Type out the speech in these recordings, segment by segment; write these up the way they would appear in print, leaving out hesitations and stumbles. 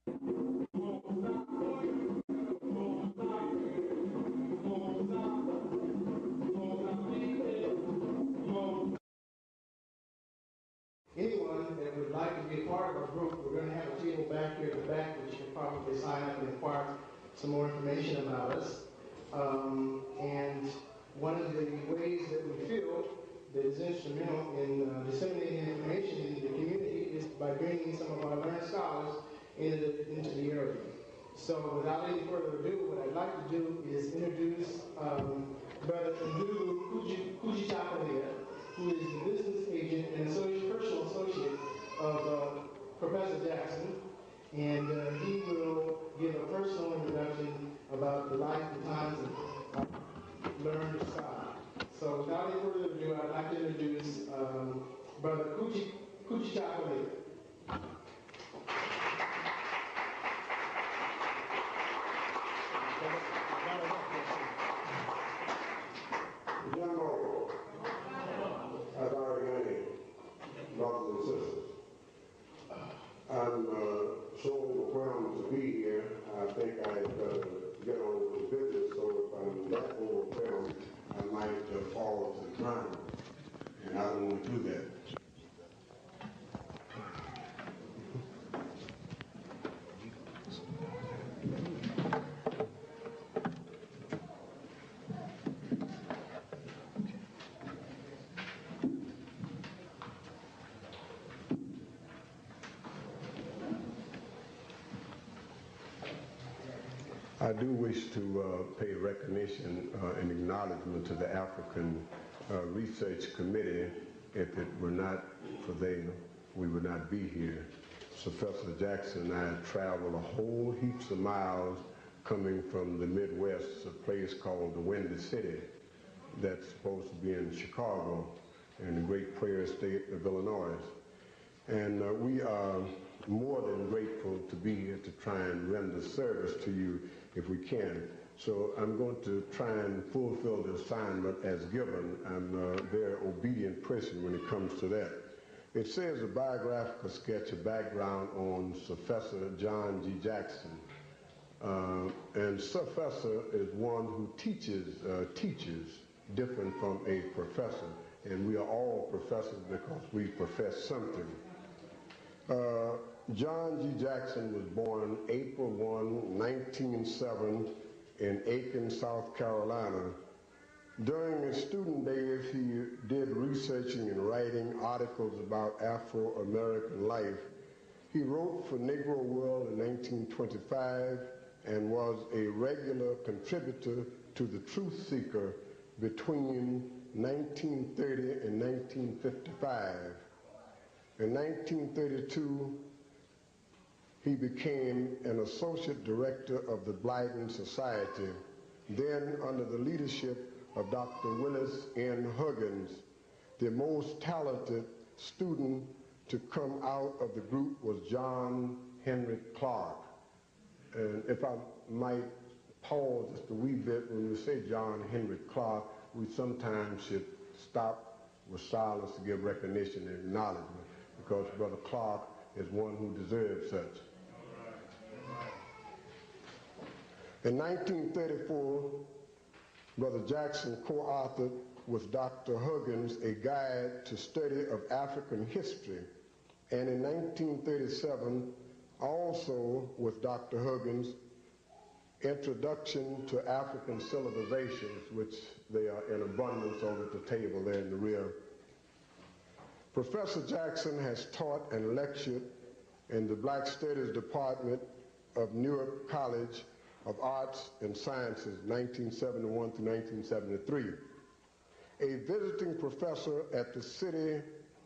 Anyone that would like to be a part of our group, we're going to have a table back here at the back which you can probably sign up and inquire some more information about us. And one of the ways that we feel that is instrumental in disseminating information in the community is by bringing some of our learned scholars into the area. So without any further ado, what I'd like to do is introduce Brother Ndu Kujichakalea, who is the business agent and personal associate of Professor Jackson, and he will give a personal introduction about the life and times of learned scholar. So without any further ado, I'd like to introduce Brother Kujichakalea. Brothers and sisters, I'm so overwhelmed to be here. I think I better get on with the business, so if I'm that overwhelmed, I might fall to the ground, and I don't want to do that. I do wish to pay recognition and acknowledgement to the African Research Committee. If it were not for them, we would not be here. So Professor Jackson and I traveled a whole heaps of miles coming from the Midwest, a place called the Windy City that's supposed to be in Chicago in the great prairie state of Illinois. And we are more than grateful to be here to try and render service to you if we can. So I'm going to try and fulfill the assignment as given. I'm a very obedient person when it comes to that. It says a biographical sketch, a background on Professor John G. Jackson. And Professor is one who teaches different from a professor. And we are all professors because we profess something. John G. Jackson was born April 1, 1907 in Aiken, South Carolina. During his student days, he did researching and writing articles about Afro-American life. He wrote for Negro World in 1925 and was a regular contributor to The Truth Seeker between 1930 and 1955. In 1932, he became an associate director of the Blyden Society, then under the leadership of Dr. Willis N. Huggins. The most talented student to come out of the group was John Henry Clark. And if I might pause just a wee bit, when we say John Henry Clark, we sometimes should stop with silence to give recognition and acknowledgement, because Brother Clark is one who deserves such. In 1934, Brother Jackson co-authored with Dr. Huggins a guide to study of African history, and in 1937, also with Dr. Huggins, Introduction to African Civilizations, which they are in abundance over at the table there in the rear. Professor Jackson has taught and lectured in the Black Studies Department of Newark College of Arts and Sciences, 1971 to 1973. A visiting professor at the City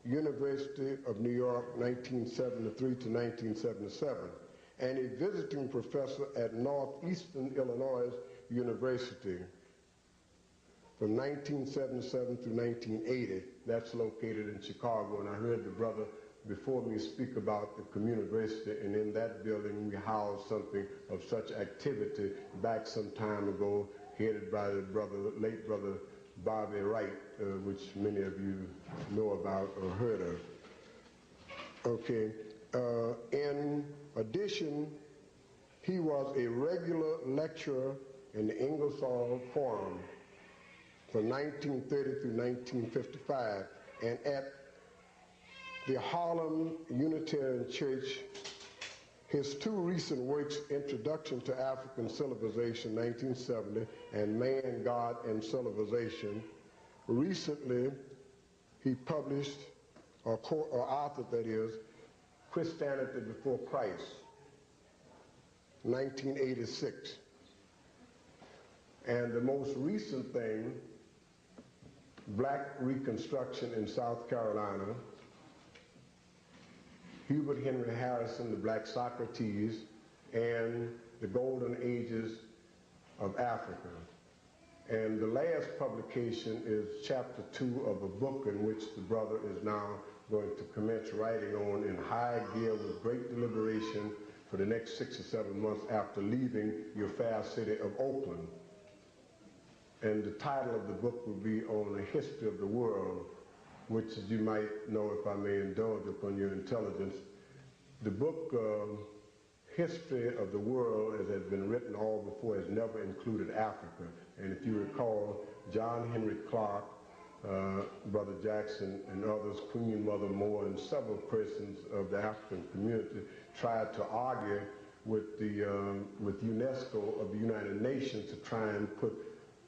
University of New York, 1973 to 1977, and a visiting professor at Northeastern Illinois University from 1977 through 1980. That's located in Chicago, and I heard the brother before me speak about the community, and in that building we housed something of such activity back some time ago, headed by the late brother Bobby Wright, which many of you know about or heard of. Okay. In addition He was a regular lecturer in the Ingersoll Forum from 1930 through 1955, and at the Harlem Unitarian Church, his two recent works, Introduction to African Civilization, 1970, and Man, God, and Civilization. Recently, he published, or authored, that is, Christianity Before Christ, 1986. And the most recent thing, Black Reconstruction in South Carolina, Hubert Henry Harrison, the Black Socrates, and the Golden Ages of Africa. And the last publication is chapter 2 of a book in which the brother is now going to commence writing on in high gear with great deliberation for the next 6 or 7 months after leaving your fair city of Oakland. And the title of the book will be On the History of the World, which, as you might know, if I may indulge upon your intelligence, the book History of the World, as has been written all before, has never included Africa. And if you recall, John Henry Clark, Brother Jackson, and others, Queen Mother Moore, and several persons of the African community tried to argue with UNESCO of the United Nations to try and put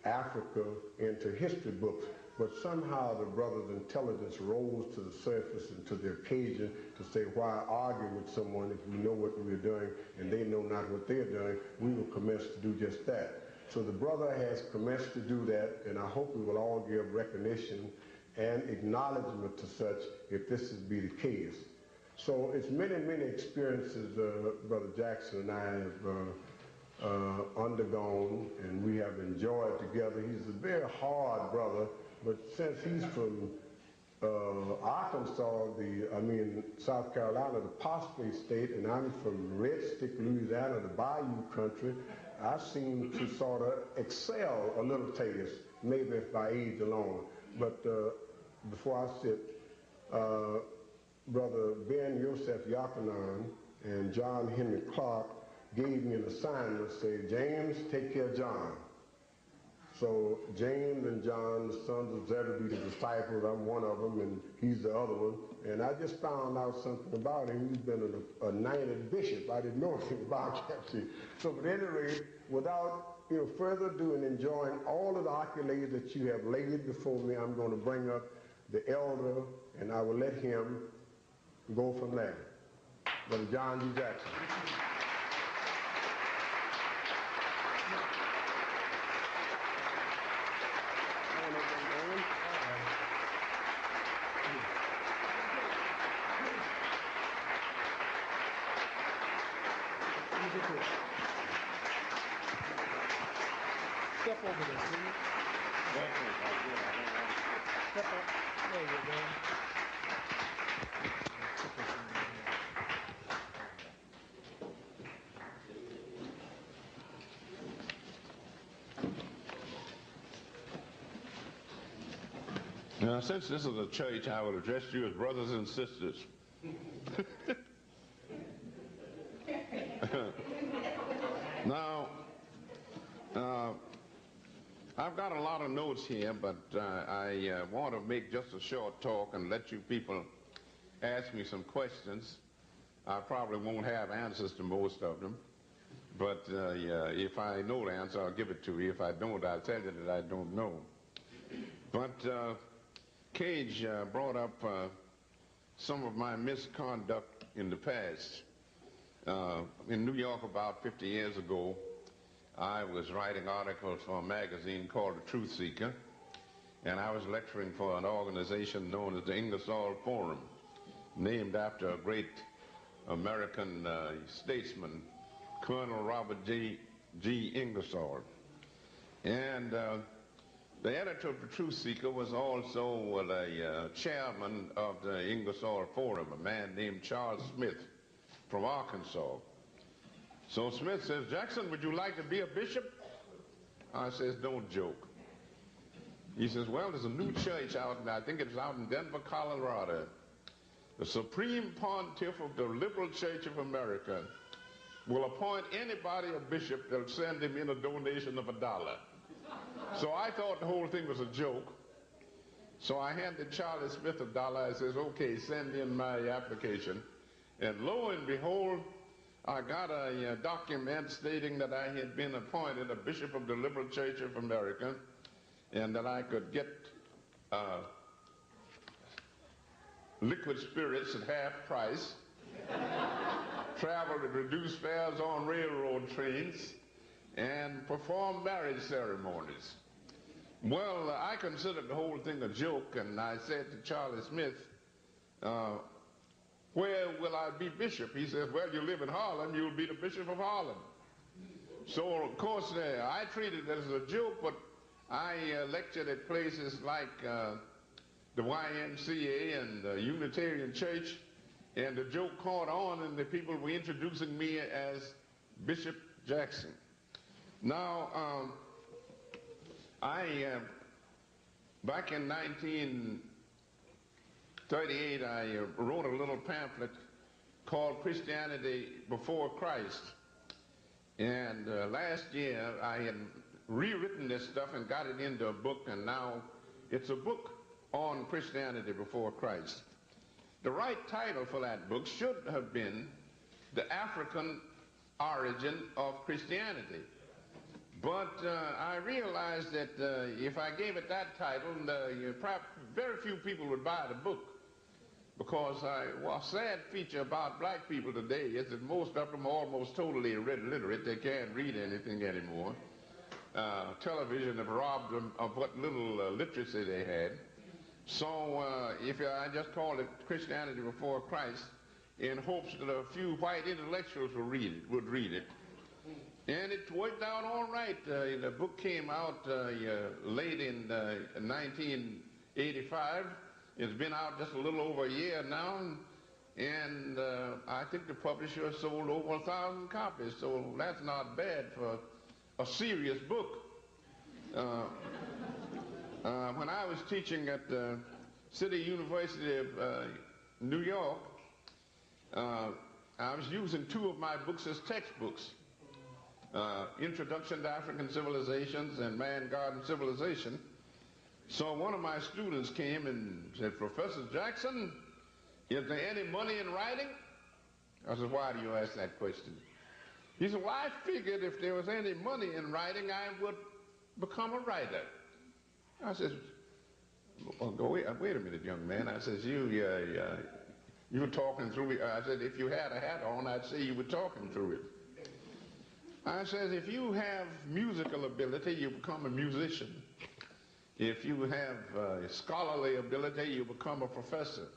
Africa into history books. But somehow the brother's intelligence rose to the surface and to the occasion to say, why argue with someone if we know what we're doing and they know not what they're doing? We will commence to do just that. So the brother has commenced to do that, and I hope we will all give recognition and acknowledgement to such if this is be the case. So it's many, many experiences Brother Jackson and I have undergone, and we have enjoyed together. He's a very hard brother, but since he's from Arkansas, South Carolina, the Phosphate State, and I'm from Red Stick, Louisiana, the Bayou Country, I seem to sort of excel a little taste, maybe by age alone. But before I sit, Brother Ben Yosef Yakanan and John Henry Clark gave me an assignment, say, James, take care of John. So James and John, the sons of Zebedee, the disciples, I'm one of them, and he's the other one. And I just found out something about him. He's been a knighted bishop. I didn't know anything about that. So at any rate, without further ado and enjoying all of the accolades that you have laid before me, I'm going to bring up the elder, and I will let him go from there. Brother John G. Jackson. Step over there, please. Step up. There you go. Now, since this is a church, I will address you as brothers and sisters. Now, I've got a lot of notes here, but I want to make just a short talk and let you people ask me some questions. I probably won't have answers to most of them, but if I know the answer, I'll give it to you. If I don't, I'll tell you that I don't know. But Cage brought up some of my misconduct in the past. In New York about 50 years ago, I was writing articles for a magazine called The Truth Seeker, and I was lecturing for an organization known as the Ingersoll Forum, named after a great American statesman, Colonel Robert G. Ingersoll. And the editor of The Truth Seeker was also a chairman of the Ingersoll Forum, a man named Charles Smith from Arkansas. So Smith says, Jackson, would you like to be a bishop? I says, don't joke. He says, well, there's a new church out, and I think it's out in Denver, Colorado. The Supreme Pontiff of the Liberal Church of America will appoint anybody a bishop that'll send him in a donation of $1. So I thought the whole thing was a joke. So I handed Charlie Smith $1. I says, okay, send in my application. And lo and behold, I got a document stating that I had been appointed a bishop of the Liberal Church of America and that I could get liquid spirits at half price, travel at reduced fares on railroad trains, and perform marriage ceremonies. Well, I considered the whole thing a joke, and I said to Charlie Smith, where will I be bishop? He says, well, you live in Harlem, you'll be the bishop of Harlem. So, of course, I treated it as a joke, but I lectured at places like the YMCA and the Unitarian Church, and the joke caught on, and the people were introducing me as Bishop Jackson. Now, back in 1938, I wrote a little pamphlet called Christianity Before Christ. And last year, I had rewritten this stuff and got it into a book, and now it's a book on Christianity Before Christ. The right title for that book should have been The African Origin of Christianity. But I realized that if I gave it that title, very few people would buy the book, because a sad feature about black people today is that most of them are almost totally illiterate. They can't read anything anymore. Television have robbed them of what little literacy they had. So I just called it Christianity Before Christ in hopes that a few white intellectuals would read it. And it worked out all right. The book came out late in 1985. It's been out just a little over a year now, and I think the publisher sold over 1,000 copies, so that's not bad for a serious book. When I was teaching at the City University of New York, I was using 2 of my books as textbooks. Introduction to African Civilizations and Man, God, and Civilization. So one of my students came and said, Professor Jackson, is there any money in writing? I said, why do you ask that question? He said, well, I figured if there was any money in writing, I would become a writer. I said, well, wait a minute, young man. I said, you were talking through it. I said, if you had a hat on, I'd say you were talking through it. I said, if you have musical ability, you become a musician. If you have scholarly ability, you become a professor.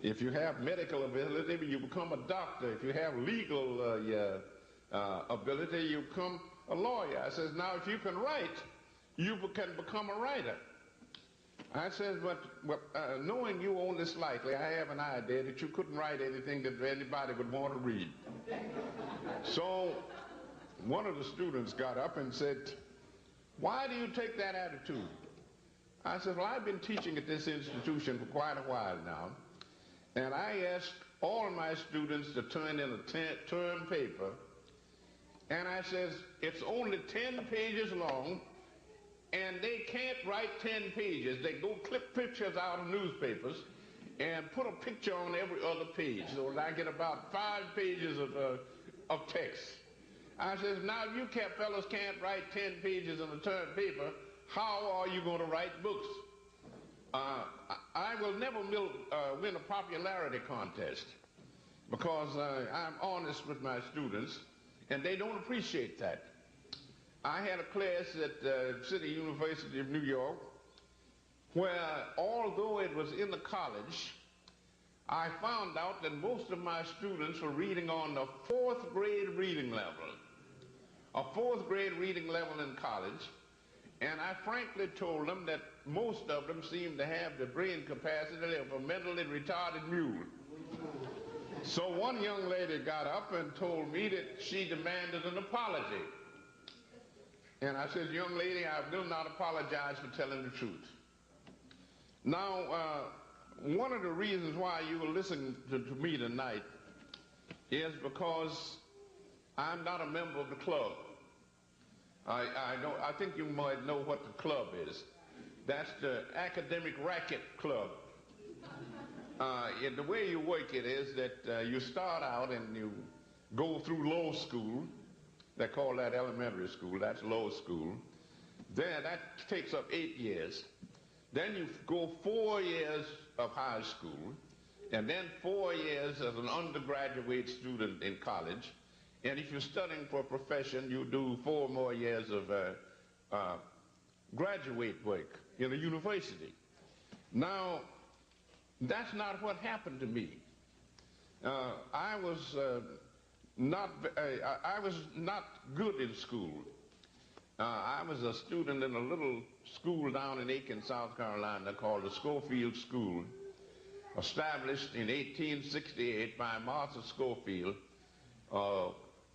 If you have medical ability, you become a doctor. If you have legal ability, you become a lawyer. I says, now if you can write, you can become a writer. I says, but knowing you only slightly, I have an idea that you couldn't write anything that anybody would want to read. So one of the students got up and said, why do you take that attitude? I said, well, I've been teaching at this institution for quite a while now, and I asked all my students to turn in a term paper, and I says, it's only 10 pages long, and they can't write 10 pages. They go clip pictures out of newspapers and put a picture on every other page, so that I get about 5 pages of text. I says, now if you fellas can't write 10 pages on a term paper, how are you going to write books? I will never win a popularity contest, because I'm honest with my students, and they don't appreciate that. I had a class at City University of New York where, although it was in the college, I found out that most of my students were reading on the 4th grade reading level. A 4th grade reading level in college, and I frankly told them that most of them seemed to have the brain capacity of a mentally retarded mule. So one young lady got up and told me that she demanded an apology. And I said, young lady, I will not apologize for telling the truth. Now, one of the reasons why you will listen to me tonight is because I'm not a member of the club. I think you might know what the club is. That's the Academic Racket Club. The way you work it is that you start out and you go through low school. They call that elementary school. That's low school. Then that takes up 8 years. Then you go 4 years of high school, and then 4 years as an undergraduate student in college. And if you're studying for a profession, you do 4 more years of graduate work in a university. Now, that's not what happened to me. I was not good in school. I was a student in a little school down in Aiken, South Carolina, called the Schofield School, established in 1868 by Martha Schofield,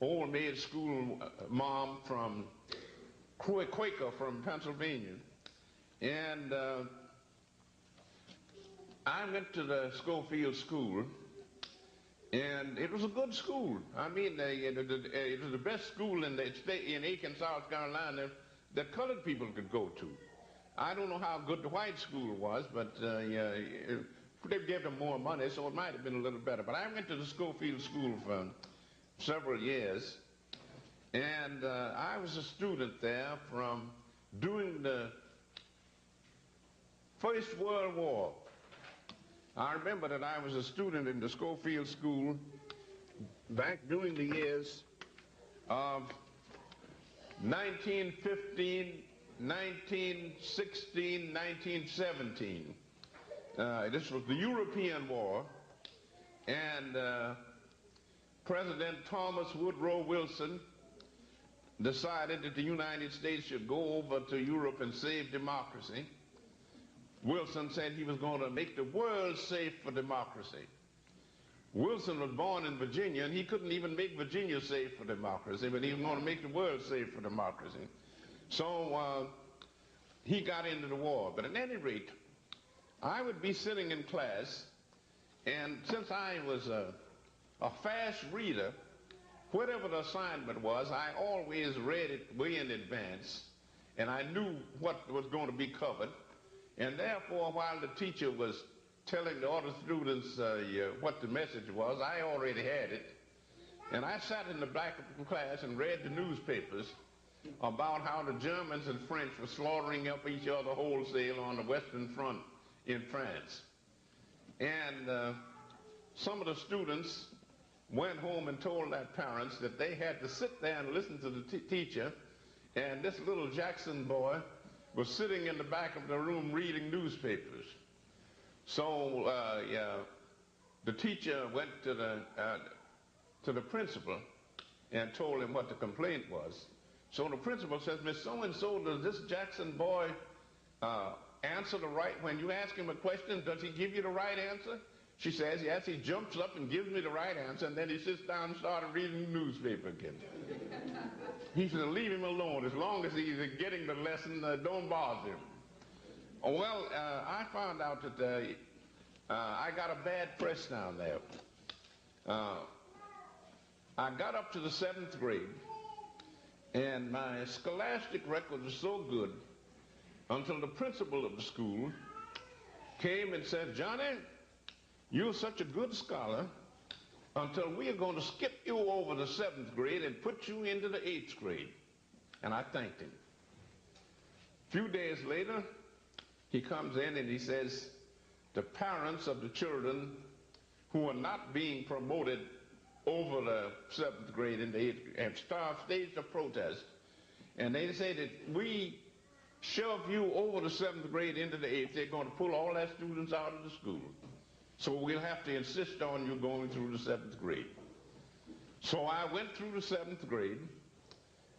old maid school mom from Quaker from Pennsylvania. And I went to the Schofield School, and it was a good school. I mean, it was the best school in the state, in Aiken, South Carolina, that colored people could go to. I don't know how good the white school was, but they gave them more money, so it might have been a little better. But I went to the Schofield School for several years, and I was a student there from during the First World War. I remember that I was a student in the Schofield School back during the years of 1915, 1916, 1917. This was the European War, and President Thomas Woodrow Wilson decided that the United States should go over to Europe and save democracy. Wilson said he was going to make the world safe for democracy. Wilson was born in Virginia, and he couldn't even make Virginia safe for democracy, but he was going to make the world safe for democracy. So he got into the war. But at any rate, I would be sitting in class, and since I was a fast reader, whatever the assignment was, I always read it way in advance, and I knew what was going to be covered. And therefore, while the teacher was telling the other students what the message was, I already had it. And I sat in the back of the class and read the newspapers about how the Germans and French were slaughtering up each other wholesale on the Western Front in France. And some of the students went home and told their parents that they had to sit there and listen to the teacher, and this little Jackson boy was sitting in the back of the room reading newspapers. So the teacher went to the principal and told him what the complaint was. So the principal says, Miss So-and-so, does this Jackson boy answer the right, when you ask him a question, does he give you the right answer? She says, yes, he jumps up and gives me the right answer, and then he sits down and started reading the newspaper again. He said, leave him alone. As long as he's getting the lesson, don't bother him. Well, I found out that I got a bad press down there. I got up to the 7th grade, and my scholastic record was so good until the principal of the school came and said, Johnny, you're such a good scholar until we are going to skip you over the 7th grade and put you into the 8th grade. And I thanked him. A few days later, he comes in and he says, the parents of the children who are not being promoted over the 7th grade and the 8th grade have staged a protest. And they say that we shove you over the 7th grade into the 8th, they're going to pull all their students out of the school. So we'll have to insist on you going through the 7th grade. So I went through the 7th grade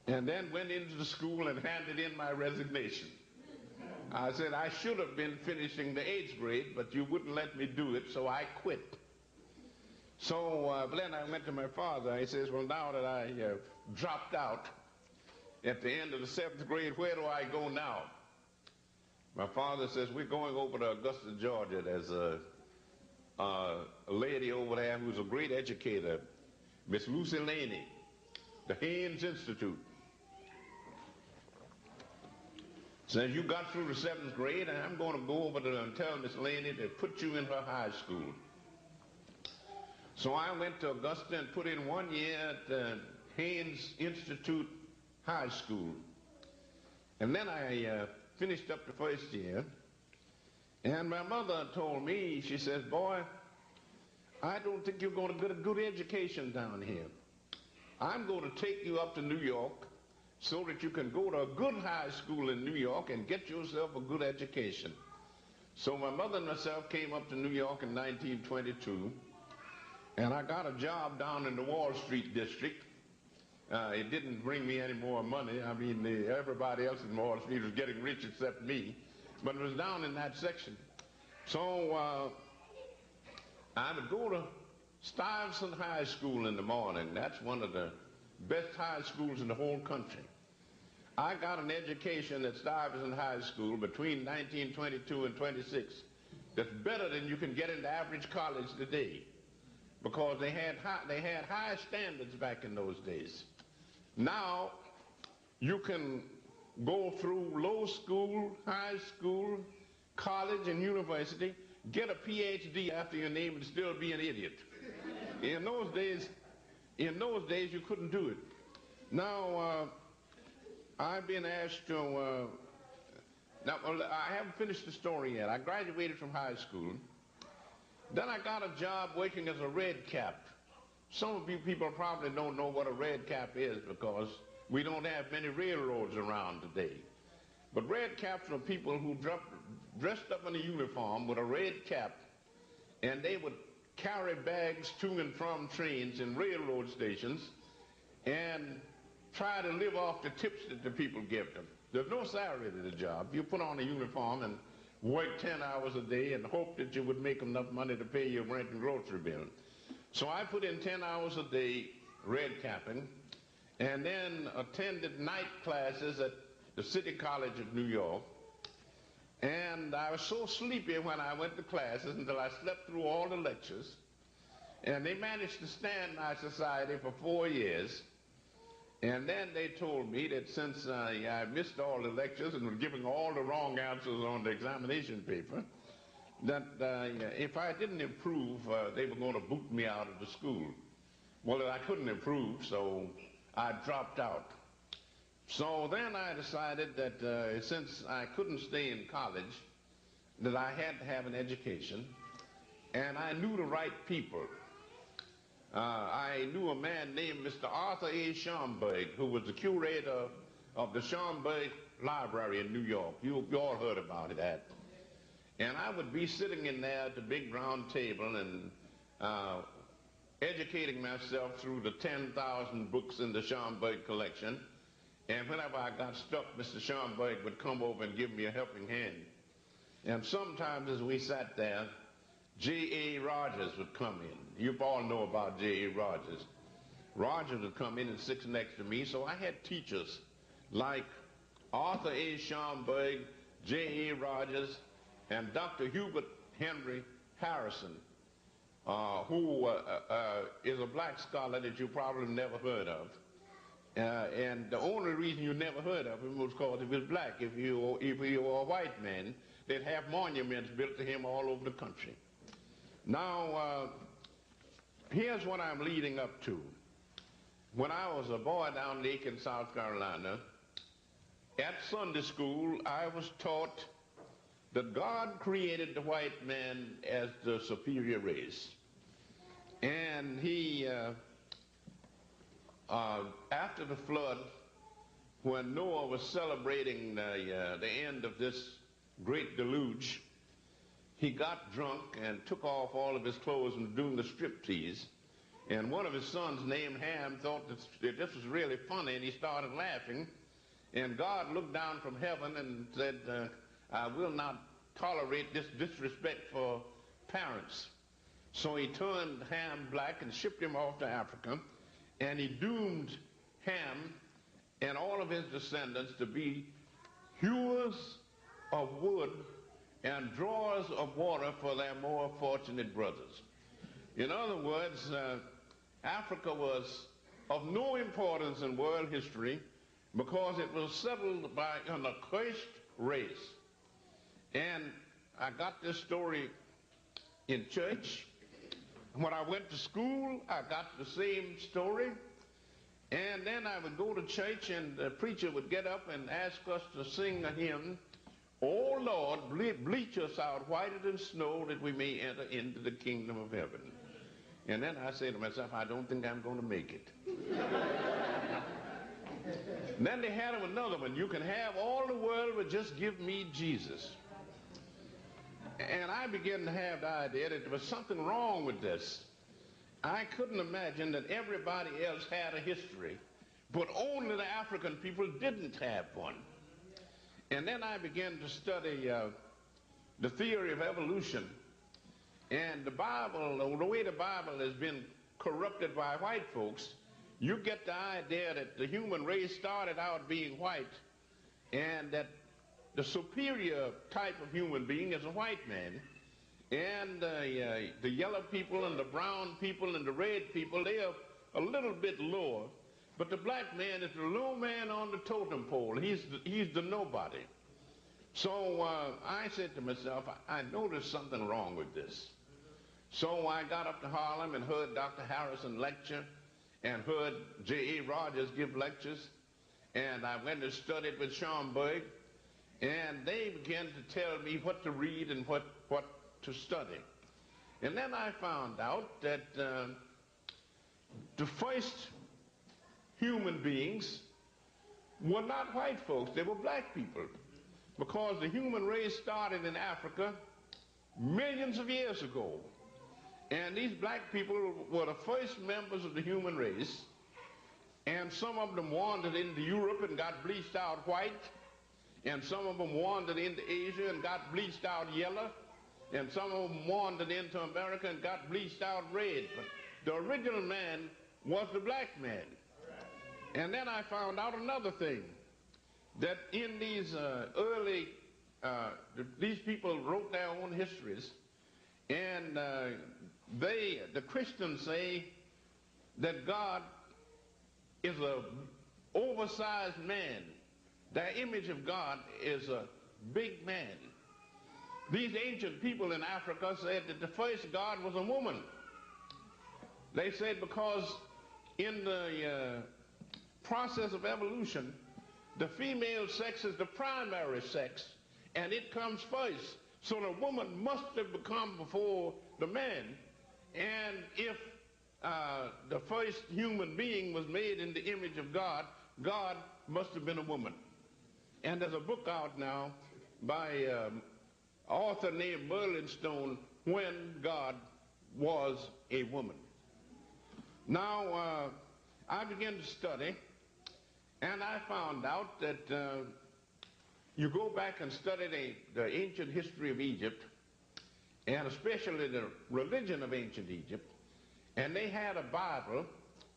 and then went into the school and handed in my resignation. I said I should have been finishing the 8th grade, but you wouldn't let me do it, so I quit. So then I went to my father. He says, well, now that I dropped out at the end of the 7th grade, where do I go now? My father says, we're going over to Augusta, Georgia. There's a lady over there who's a great educator, Miss Lucy Laney, the Haynes Institute. Says you got through the 7th grade, and I'm going to go over there and tell Miss Laney to put you in her high school. So I went to Augusta and put in 1 year at the Haynes Institute High School. And then I finished up the first year, and my mother told me, she says, boy, I don't think you're going to get a good education down here. I'm going to take you up to New York so that you can go to a good high school in New York and get yourself a good education. So my mother and myself came up to New York in 1922, and I got a job down in the Wall Street district. It didn't bring me any more money. I mean, everybody else in Wall Street was getting rich except me, but it was down in that section. So I would go to Stuyvesant High School in the morning. That's one of the best high schools in the whole country. I got an education at Stuyvesant High School between 1922 and 26 that's better than you can get in the average college today, because they had high standards back in those days. Now you can go through low school, high school, college, and university, get a PhD after your name, and still be an idiot. In those days you couldn't do it. Now I've been asked to. Now I haven't finished the story yet. I graduated from high school. Then I got a job working as a red cap. Some of you people probably don't know what a red cap is because we don't have many railroads around today. But red caps are people who dressed up in a uniform with a red cap, and they would carry bags to and from trains in railroad stations and try to live off the tips that the people give them. There's no salary to the job. You put on a uniform and work 10 hours a day and hope that you would make enough money to pay your rent and grocery bill. So I put in 10 hours a day red capping, and then attended night classes at the City College of New York. And I was so sleepy when I went to classes until I slept through all the lectures. And they managed to stand my society for 4 years. And then they told me that since I missed all the lectures and was giving all the wrong answers on the examination paper, that if I didn't improve, they were going to boot me out of the school. Well, I couldn't improve, so I dropped out. So then I decided that since I couldn't stay in college, that I had to have an education, and I knew the right people. I knew a man named Mr. Arthur A. Schomburg, who was the curator of the Schomburg Library in New York. You all heard about that. And I would be sitting in there at the big round table and educating myself through the 10,000 books in the Schomburg collection. And whenever I got stuck, Mr. Schomburg would come over and give me a helping hand. And sometimes as we sat there, J.A. Rogers would come in. You all know about J.A. Rogers. Rogers would come in and sit next to me, so I had teachers like Arthur A. Schomburg, J.A. Rogers, and Dr. Hubert Henry Harrison, who is a black scholar that you probably never heard of. And the only reason you never heard of him was because he was black. If you were a white man, they'd have monuments built to him all over the country. Now, here's what I'm leading up to. When I was a boy down in Aiken, South Carolina, at Sunday school, I was taught that God created the white man as the superior race. And he, after the flood, when Noah was celebrating the end of this great deluge, he got drunk and took off all of his clothes and was doing the striptease. And one of his sons, named Ham, thought that this was really funny, and he started laughing. And God looked down from heaven and said, I will not tolerate this disrespect for parents. So he turned Ham black and shipped him off to Africa, and he doomed Ham and all of his descendants to be hewers of wood and drawers of water for their more fortunate brothers. In other words, Africa was of no importance in world history because it was settled by an accursed race. And I got this story in church. When I went to school, I got the same story. And then I would go to church and the preacher would get up and ask us to sing a hymn, "Oh Lord, bleach us out whiter than snow that we may enter into the kingdom of heaven." And then I say to myself, I don't think I'm going to make it. Then they had another one. "You can have all the world, but just give me Jesus." And I began to have the idea that there was something wrong with this. I couldn't imagine that everybody else had a history, but only the African people didn't have one. And then I began to study the theory of evolution. And the Bible, the way the Bible has been corrupted by white folks, you get the idea that the human race started out being white and that the superior type of human being is a white man. And the yellow people and the brown people and the red people, they are a little bit lower. But the black man is the low man on the totem pole. He's the nobody. So I said to myself, I know there's something wrong with this. So I got up to Harlem and heard Dr. Harrison lecture and heard J.A. Rogers give lectures. And I went and studied with Schomburg. And they began to tell me what to read and what to study. And then I found out that the first human beings were not white folks, they were black people. Because the human race started in Africa millions of years ago. And these black people were the first members of the human race. And some of them wandered into Europe and got bleached out white. And some of them wandered into Asia and got bleached out yellow. And some of them wandered into America and got bleached out red. But the original man was the black man. And then I found out another thing, that in these these people wrote their own histories, and the Christians say that God is a oversized man. Their image of God is a big man. These ancient people in Africa said that the first God was a woman. They said because in the process of evolution, the female sex is the primary sex, and it comes first. So the woman must have become before the man. And if the first human being was made in the image of God, God must have been a woman. And there's a book out now by an author named Merlin Stone, When God Was a Woman. Now, I began to study, and I found out that you go back and study the ancient history of Egypt, and especially the religion of ancient Egypt, and they had a Bible.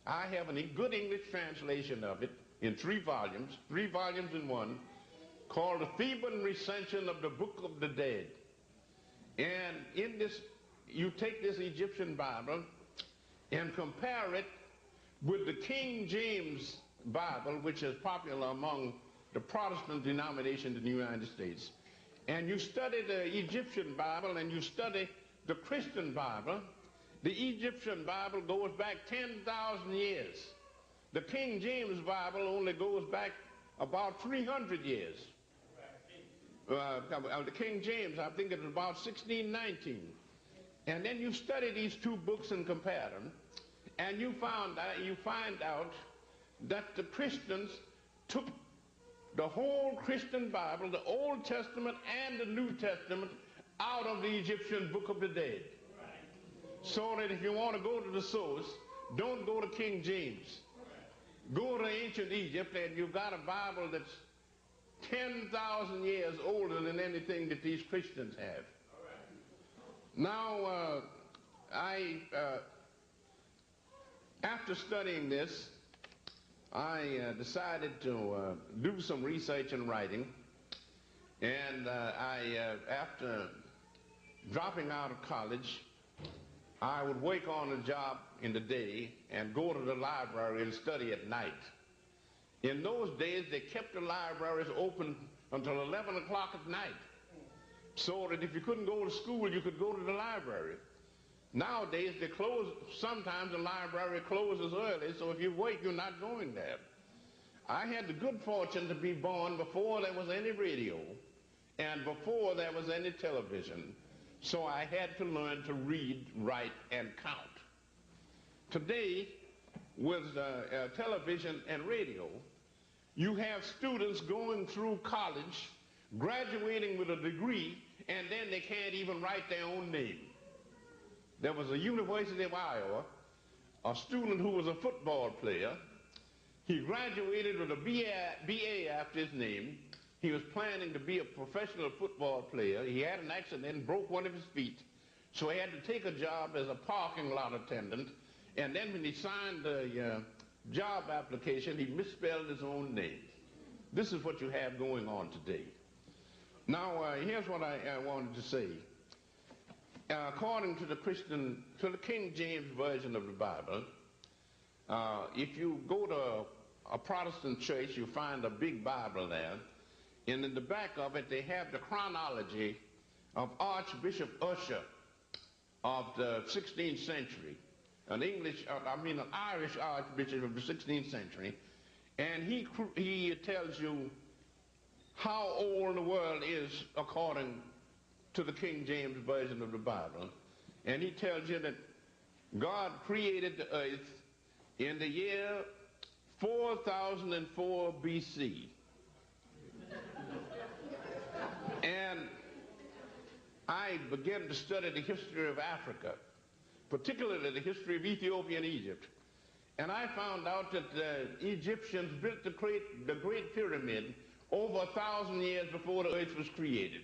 I have a good English translation of it in 3 volumes in one, called the Theban Recension of the Book of the Dead. And in this, you take this Egyptian Bible and compare it with the King James Bible, which is popular among the Protestant denominations in the United States. And you study the Egyptian Bible and you study the Christian Bible. The Egyptian Bible goes back 10,000 years. The King James Bible only goes back about 300 years. The King James, I think it was about 1619. And then you study these 2 books and compare them, and you find out that the Christians took the whole Christian Bible, the Old Testament and the New Testament, out of the Egyptian Book of the Dead. So that if you want to go to the source, don't go to King James. Go to ancient Egypt, and you've got a Bible that's 10,000 years older than anything that these Christians have. Now, after studying this, I decided to do some research and writing, and after dropping out of college, I would wake on the job in the day and go to the library and study at night. In those days, they kept the libraries open until 11 o'clock at night, so that if you couldn't go to school, you could go to the library. Nowadays, they close, sometimes the library closes early, so if you wake, you're not going there. I had the good fortune to be born before there was any radio and before there was any television, so I had to learn to read, write, and count. Today, with television and radio, you have students going through college, graduating with a degree, and then they can't even write their own name. There was a University of Iowa, a student who was a football player. He graduated with a BA after his name. He was planning to be a professional football player. He had an accident and broke one of his feet, so he had to take a job as a parking lot attendant, and then when he signed the job application, he misspelled his own name. This is what you have going on today. Now, here's what I wanted to say. According to the King James Version of the Bible, if you go to a Protestant church, you find a big Bible there, and in the back of it, they have the chronology of Archbishop Usher of the 16th century, an Irish Archbishop of the 16th century, and he tells you how old the world is according to the King James Version of the Bible. And he tells you that God created the earth in the year 4004 BC. And I began to study the history of Africa, particularly the history of Ethiopia and Egypt. And I found out that the Egyptians built the Great Pyramid over 1,000 years before the earth was created.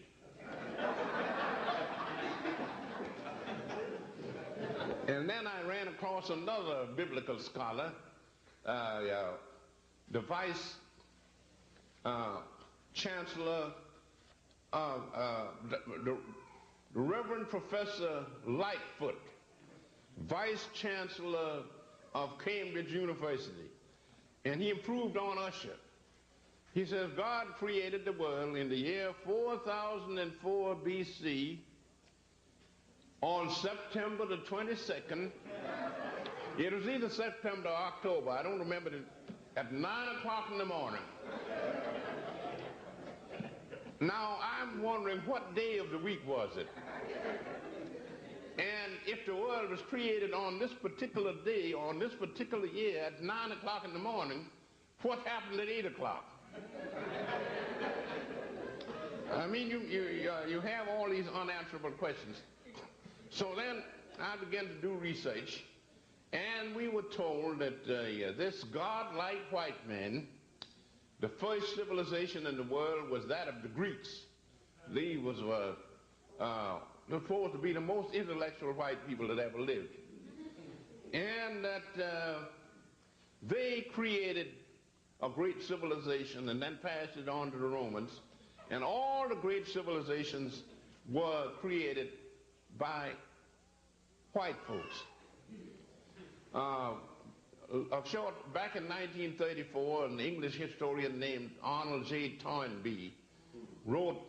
And then I ran across another biblical scholar, the vice chancellor, the Reverend Professor Lightfoot, vice chancellor of Cambridge University, and he improved on Usher. He says God created the world in the year 4004 BC on September the 22nd. It was either September or October, I don't remember, at 9 o'clock in the morning. Now, I'm wondering what day of the week was it? And if the world was created on this particular day, on this particular year, at 9 o'clock in the morning, what happened at 8 o'clock? I mean, you have all these unanswerable questions. So then I began to do research, and we were told that this godlike white man, the first civilization in the world was that of the Greeks. They was supposed to be the most intellectual white people that ever lived. And that they created a great civilization and then passed it on to the Romans. And all the great civilizations were created by white folks. Back in 1934, an English historian named Arnold J. Toynbee wrote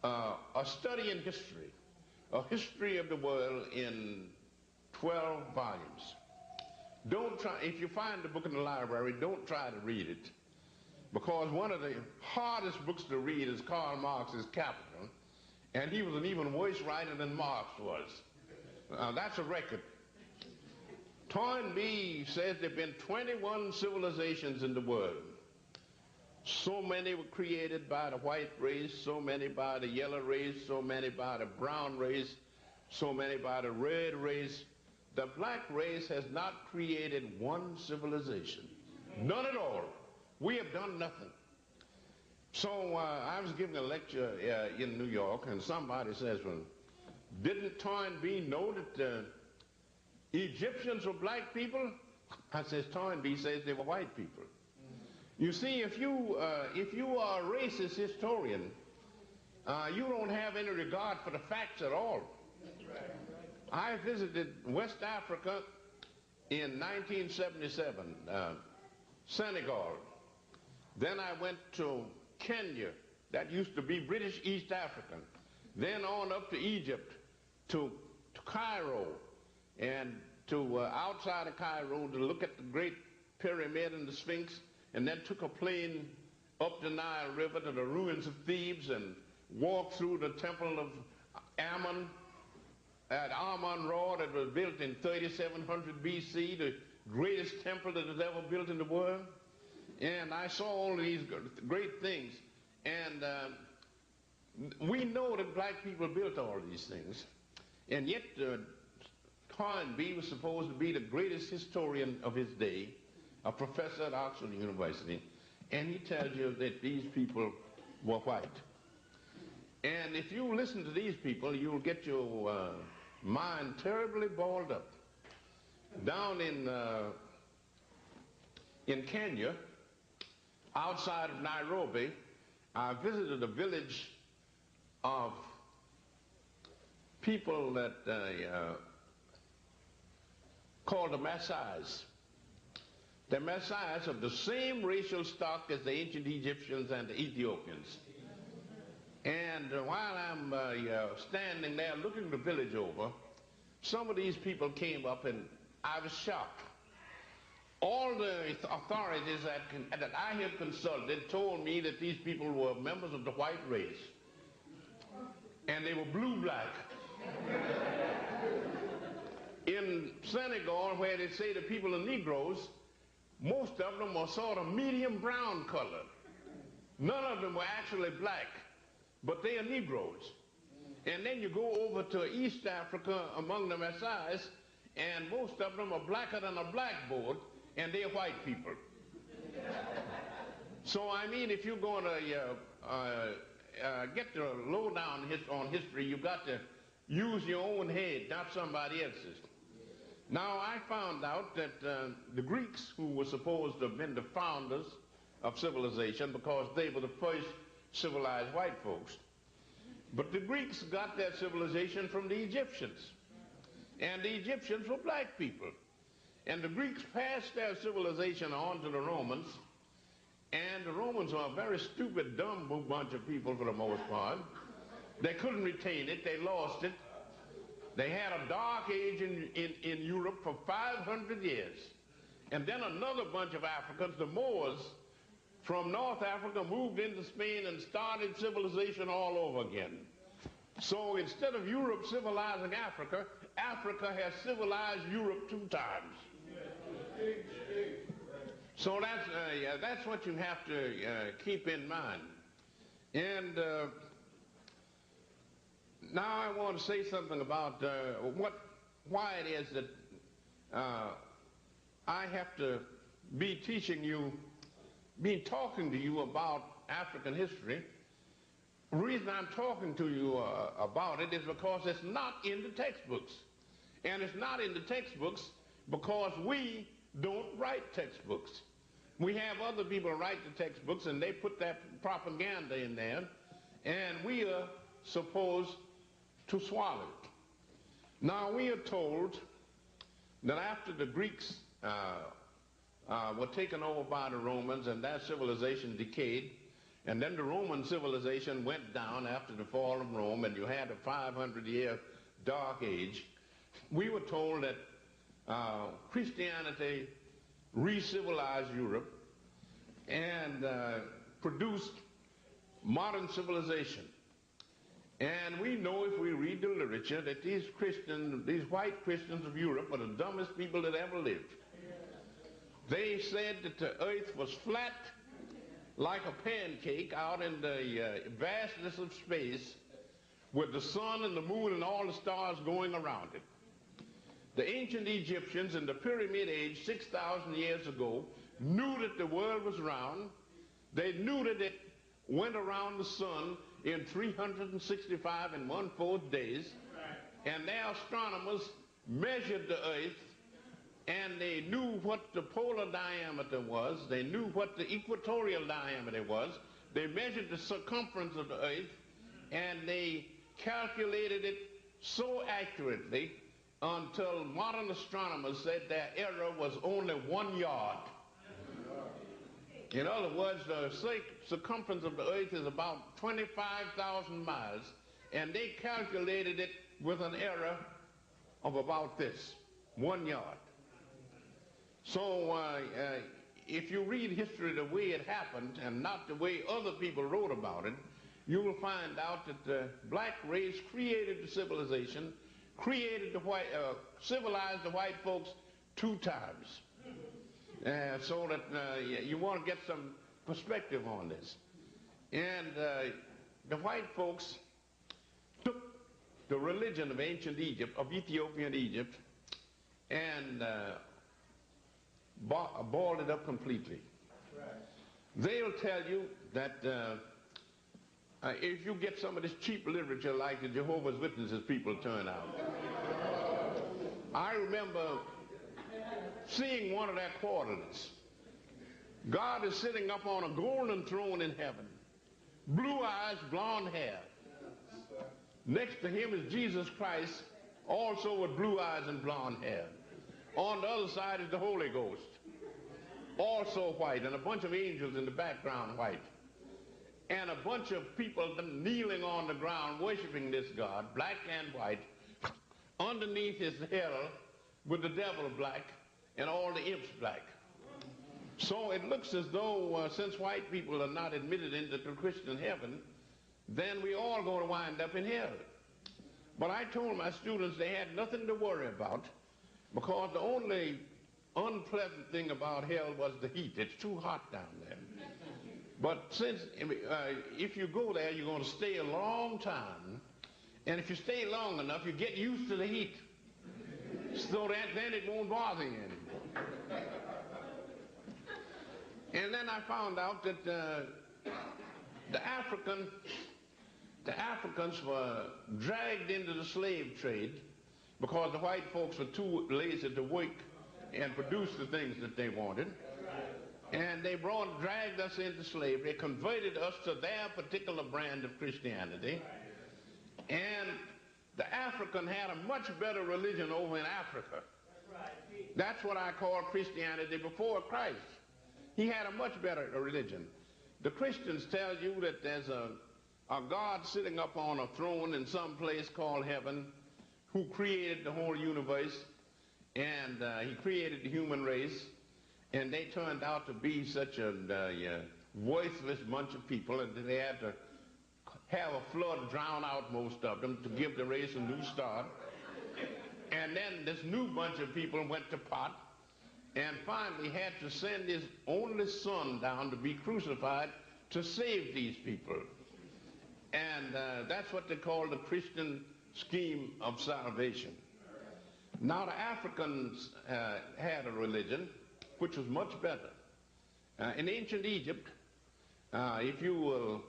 a study in history, a history of the world in 12 volumes. Don't try, if you find the book in the library, don't try to read it, because one of the hardest books to read is Karl Marx's Capital, and he was an even worse writer than Marx was. That's a record. Toynbee says there have been 21 civilizations in the world. So many were created by the white race, so many by the yellow race, so many by the brown race, so many by the red race. The black race has not created one civilization. None at all. We have done nothing. So I was giving a lecture in New York, and somebody says, well, didn't Toynbee know that Egyptians were black people? I says, Toynbee says they were white people. You see, if you are a racist historian, you don't have any regard for the facts at all. I visited West Africa in 1977, Senegal. Then I went to Kenya, that used to be British East Africa. Then on up to Egypt, to Cairo, and to outside of Cairo to look at the Great Pyramid and the Sphinx, and then took a plane up the Nile River to the ruins of Thebes and walked through the temple of Ammon at Amun-Ra that was built in 3700 BC, the greatest temple that was ever built in the world. And I saw all of these great things. And we know that black people built all these things. And yet Hornby was supposed to be the greatest historian of his day, a professor at Oxford University. And he tells you that these people were white. And if you listen to these people, you'll get your mind terribly balled up. Down in Kenya, outside of Nairobi, I visited a village of people that called the Maasais. The Maasais of the same racial stock as the ancient Egyptians and the Ethiopians. And while I'm standing there looking the village over, some of these people came up and I was shocked. All the authorities that I had consulted told me that these people were members of the white race. And they were blue-black. In Senegal, where they say the people are Negroes, most of them are sort of medium brown color. None of them were actually black, but they are Negroes. And then you go over to East Africa among the Maasais, and most of them are blacker than a blackboard, and they're white people. So, I mean, if you're going to get the lowdown on history, you've got to use your own head, not somebody else's. Now, I found out that the Greeks, who were supposed to have been the founders of civilization because they were the first civilized white folks, but the Greeks got their civilization from the Egyptians. And the Egyptians were black people. And the Greeks passed their civilization on to the Romans, and the Romans were a very stupid, dumb bunch of people for the most part. They couldn't retain it, they lost it. They had a dark age in Europe for 500 years. And then another bunch of Africans, the Moors, from North Africa moved into Spain and started civilization all over again. So instead of Europe civilizing Africa, Africa has civilized Europe 2 times. So that's what you have to keep in mind. And now I want to say something about why it is that I have to be talking to you about African history. The reason I'm talking to you about it is because it's not in the textbooks. And it's not in the textbooks because we don't write textbooks. We have other people write the textbooks and they put that propaganda in there, and we are supposed to swallow it. Now, we are told that after the Greeks were taken over by the Romans and their civilization decayed, and then the Roman civilization went down after the fall of Rome, and you had a 500-year dark age, we were told that Christianity re-civilized Europe and produced modern civilization. And we know if we read the literature that these white Christians of Europe are the dumbest people that ever lived. They said that the earth was flat like a pancake out in the vastness of space with the sun and the moon and all the stars going around it. The ancient Egyptians in the Pyramid Age 6,000 years ago knew that the world was round. They knew that it went around the sun in 365 and 1/4 days, and their astronomers measured the earth, and they knew what the polar diameter was, they knew what the equatorial diameter was, they measured the circumference of the earth, and they calculated it so accurately until modern astronomers said their error was only 1 yard. In other words, the circumference of the earth is about 25,000 miles, and they calculated it with an error of about this, 1 yard. So if you read history the way it happened and not the way other people wrote about it, you will find out that the black race created the civilization, civilized the white folks 2 times. So that you want to get some perspective on this. And the white folks took the religion of ancient Egypt, of Ethiopian Egypt, and boiled it up completely. They'll tell you that if you get some of this cheap literature like the Jehovah's Witnesses people turn out. I remember seeing one of their quarterlies. God is sitting up on a golden throne in heaven. Blue eyes, blonde hair. Next to him is Jesus Christ, also with blue eyes and blonde hair. On the other side is the Holy Ghost, also white, and a bunch of angels in the background white. And a bunch of people kneeling on the ground worshiping this God, black and white. Underneath is hell with the devil black and all the imps black. So it looks as though since white people are not admitted into the Christian heaven, then we all going to wind up in hell. But I told my students they had nothing to worry about, because the only unpleasant thing about hell was the heat. It's too hot down there. But since if you go there, you're going to stay a long time, and if you stay long enough, you get used to the heat, so that then it won't bother you anymore. And then I found out that the Africans were dragged into the slave trade because the white folks were too lazy to work and produce the things that they wanted. And they dragged us into slavery, converted us to their particular brand of Christianity. And the African had a much better religion over in Africa. That's what I call Christianity before Christ. He had a much better religion. The Christians tell you that there's a God sitting up on a throne in some place called heaven who created the whole universe, and he created the human race, and they turned out to be such a worthless bunch of people, and they had to have a flood drown out most of them to give the race a new start. And then this new bunch of people went to pot and finally had to send his only son down to be crucified to save these people. And that's what they call the Christian scheme of salvation. Now the Africans had a religion which was much better. In ancient Egypt, if you will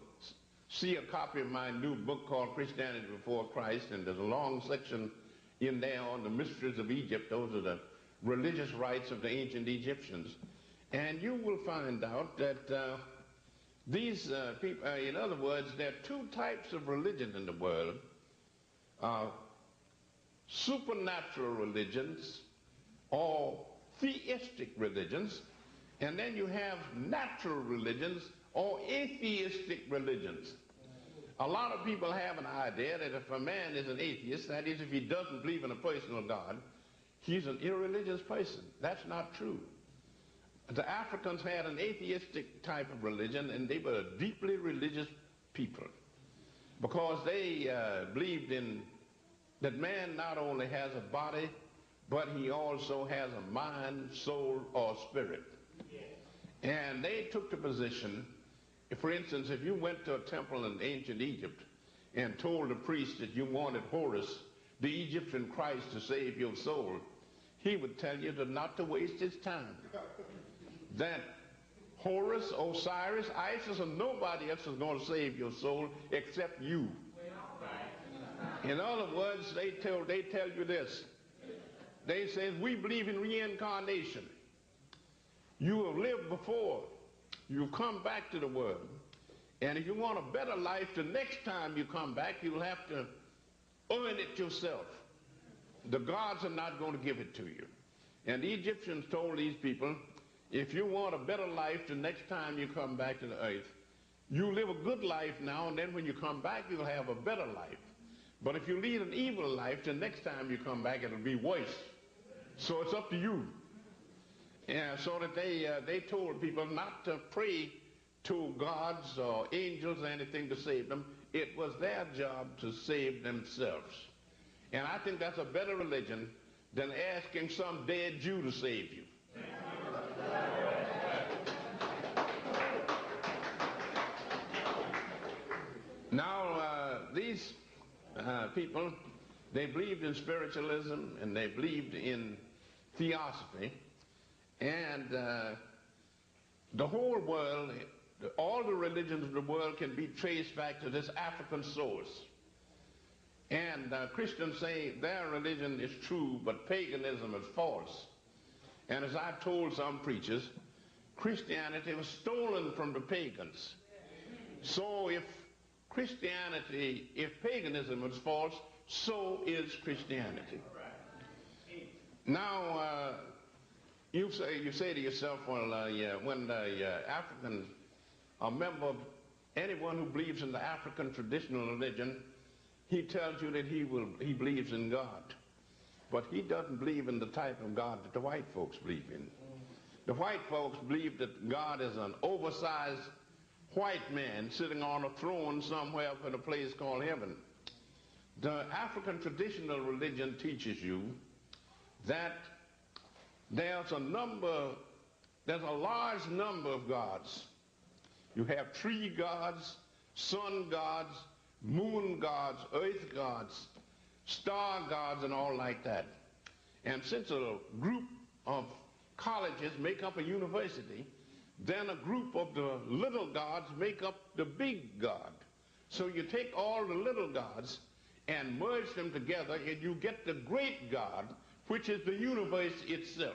see a copy of my new book called Christianity Before Christ, and there's a long section in there on the mysteries of Egypt. Those are the religious rites of the ancient Egyptians. And you will find out that these people, in other words, there are 2 types of religion in the world. Supernatural religions or theistic religions, and then you have natural religions or atheistic religions. A lot of people have an idea that if a man is an atheist, that is, if he doesn't believe in a personal God, he's an irreligious person. That's not true. The Africans had an atheistic type of religion, and they were deeply religious people, because they believed in that man not only has a body, but he also has a mind, soul, or spirit. And they took the position, for instance, if you went to a temple in ancient Egypt and told the priest that you wanted Horus, the Egyptian Christ, to save your soul, he would tell you not to waste his time. That Horus, Osiris, Isis, and nobody else is going to save your soul except you. In other words, they tell you this. They say, we believe in reincarnation. You have lived before. You've come back to the world. And if you want a better life, the next time you come back, you'll have to earn it yourself. the gods are not going to give it to you. And the Egyptians told these people, if you want a better life the next time you come back to the earth, you live a good life now, and then when you come back, you'll have a better life. But if you lead an evil life, the next time you come back, it'll be worse. So it's up to you. Yeah, so that they told people not to pray to gods or angels or anything to save them. It was their job to save themselves. And I think that's a better religion than asking some dead Jew to save you. Now, these people, they believed in spiritualism and they believed in theosophy. And the whole world, all the religions of the world can be traced back to this African source. And Christians say their religion is true, but paganism is false. And as I've told some preachers, Christianity was stolen from the pagans. So if paganism is false, so is Christianity. Now, you say to yourself, well, when Africans, a member of anyone who believes in the African traditional religion, he tells you that he believes in God. But he doesn't believe in the type of God that the white folks believe in. The white folks believe that God is an oversized white man sitting on a throne somewhere up in a place called heaven. The African traditional religion teaches you that there's a large number of gods. You have tree gods, sun gods, moon gods, earth gods, star gods, and all like that. And since a group of colleges make up a university, then a group of the little gods make up the big God. So you take all the little gods and merge them together, and you get the great God, which is the universe itself.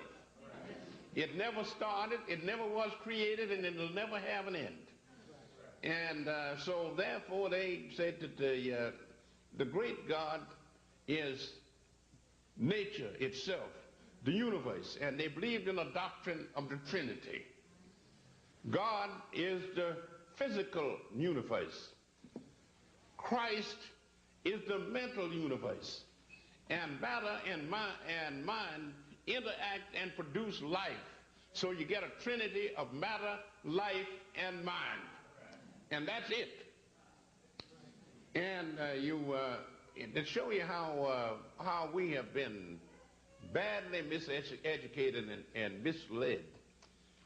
It never started, it never was created, and it'll never have an end. And so therefore they said that the great God is nature itself, the universe, and they believed in a doctrine of the Trinity. God is the physical universe. Christ is the mental universe. And matter and mind interact and produce life. So you get a trinity of matter, life, and mind. And that's it. And to show you how we have been badly miseducated and misled,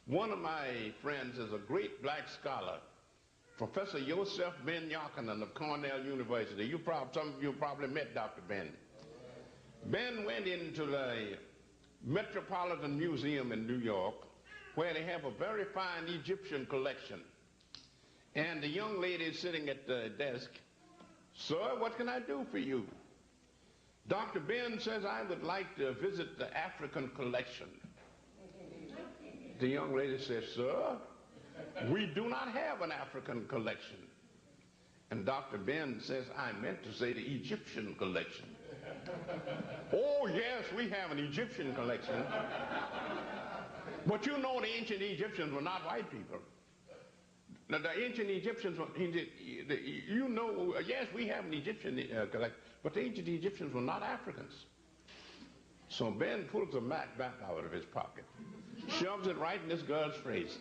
one of my friends is a great black scholar, Professor Yosef Ben Yochanan of Cornell University. Some of you probably met Dr. Ben. Ben went into the Metropolitan Museum in New York, where they have a very fine Egyptian collection. And the young lady is sitting at the desk. Sir, what can I do for you? Dr. Ben says, I would like to visit the African collection. The young lady says, sir, we do not have an African collection. And Dr. Ben says, I meant to say the Egyptian collection. Oh, yes, we have an Egyptian collection. But you know the ancient Egyptians were not white people. Now, the ancient Egyptians, yes, we have an Egyptian collection, but the ancient Egyptians were not Africans. So Ben pulls a map back out of his pocket, shoves it right in this girl's face.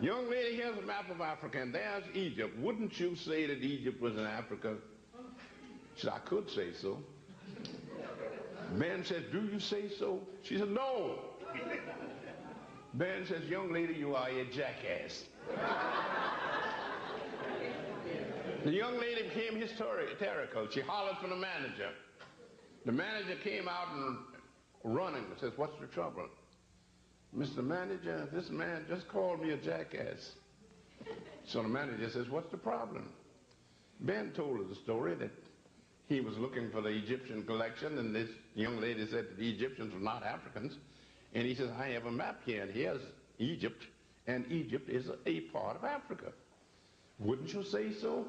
Young lady, here's a map of Africa, and there's Egypt. Wouldn't you say that Egypt was in Africa? She said, I could say so. Ben says, do you say so? She said, no. Ben says, young lady, you are a jackass. The young lady became hysterical. She hollered for the manager. The manager came out and running and says, what's the trouble? Mr. Manager, this man just called me a jackass. So the manager says, what's the problem? Ben told her the story that he was looking for the Egyptian collection, and this young lady said that the Egyptians were not Africans. And he says, I have a map here, and here's Egypt, and Egypt is a part of Africa. Wouldn't you say so?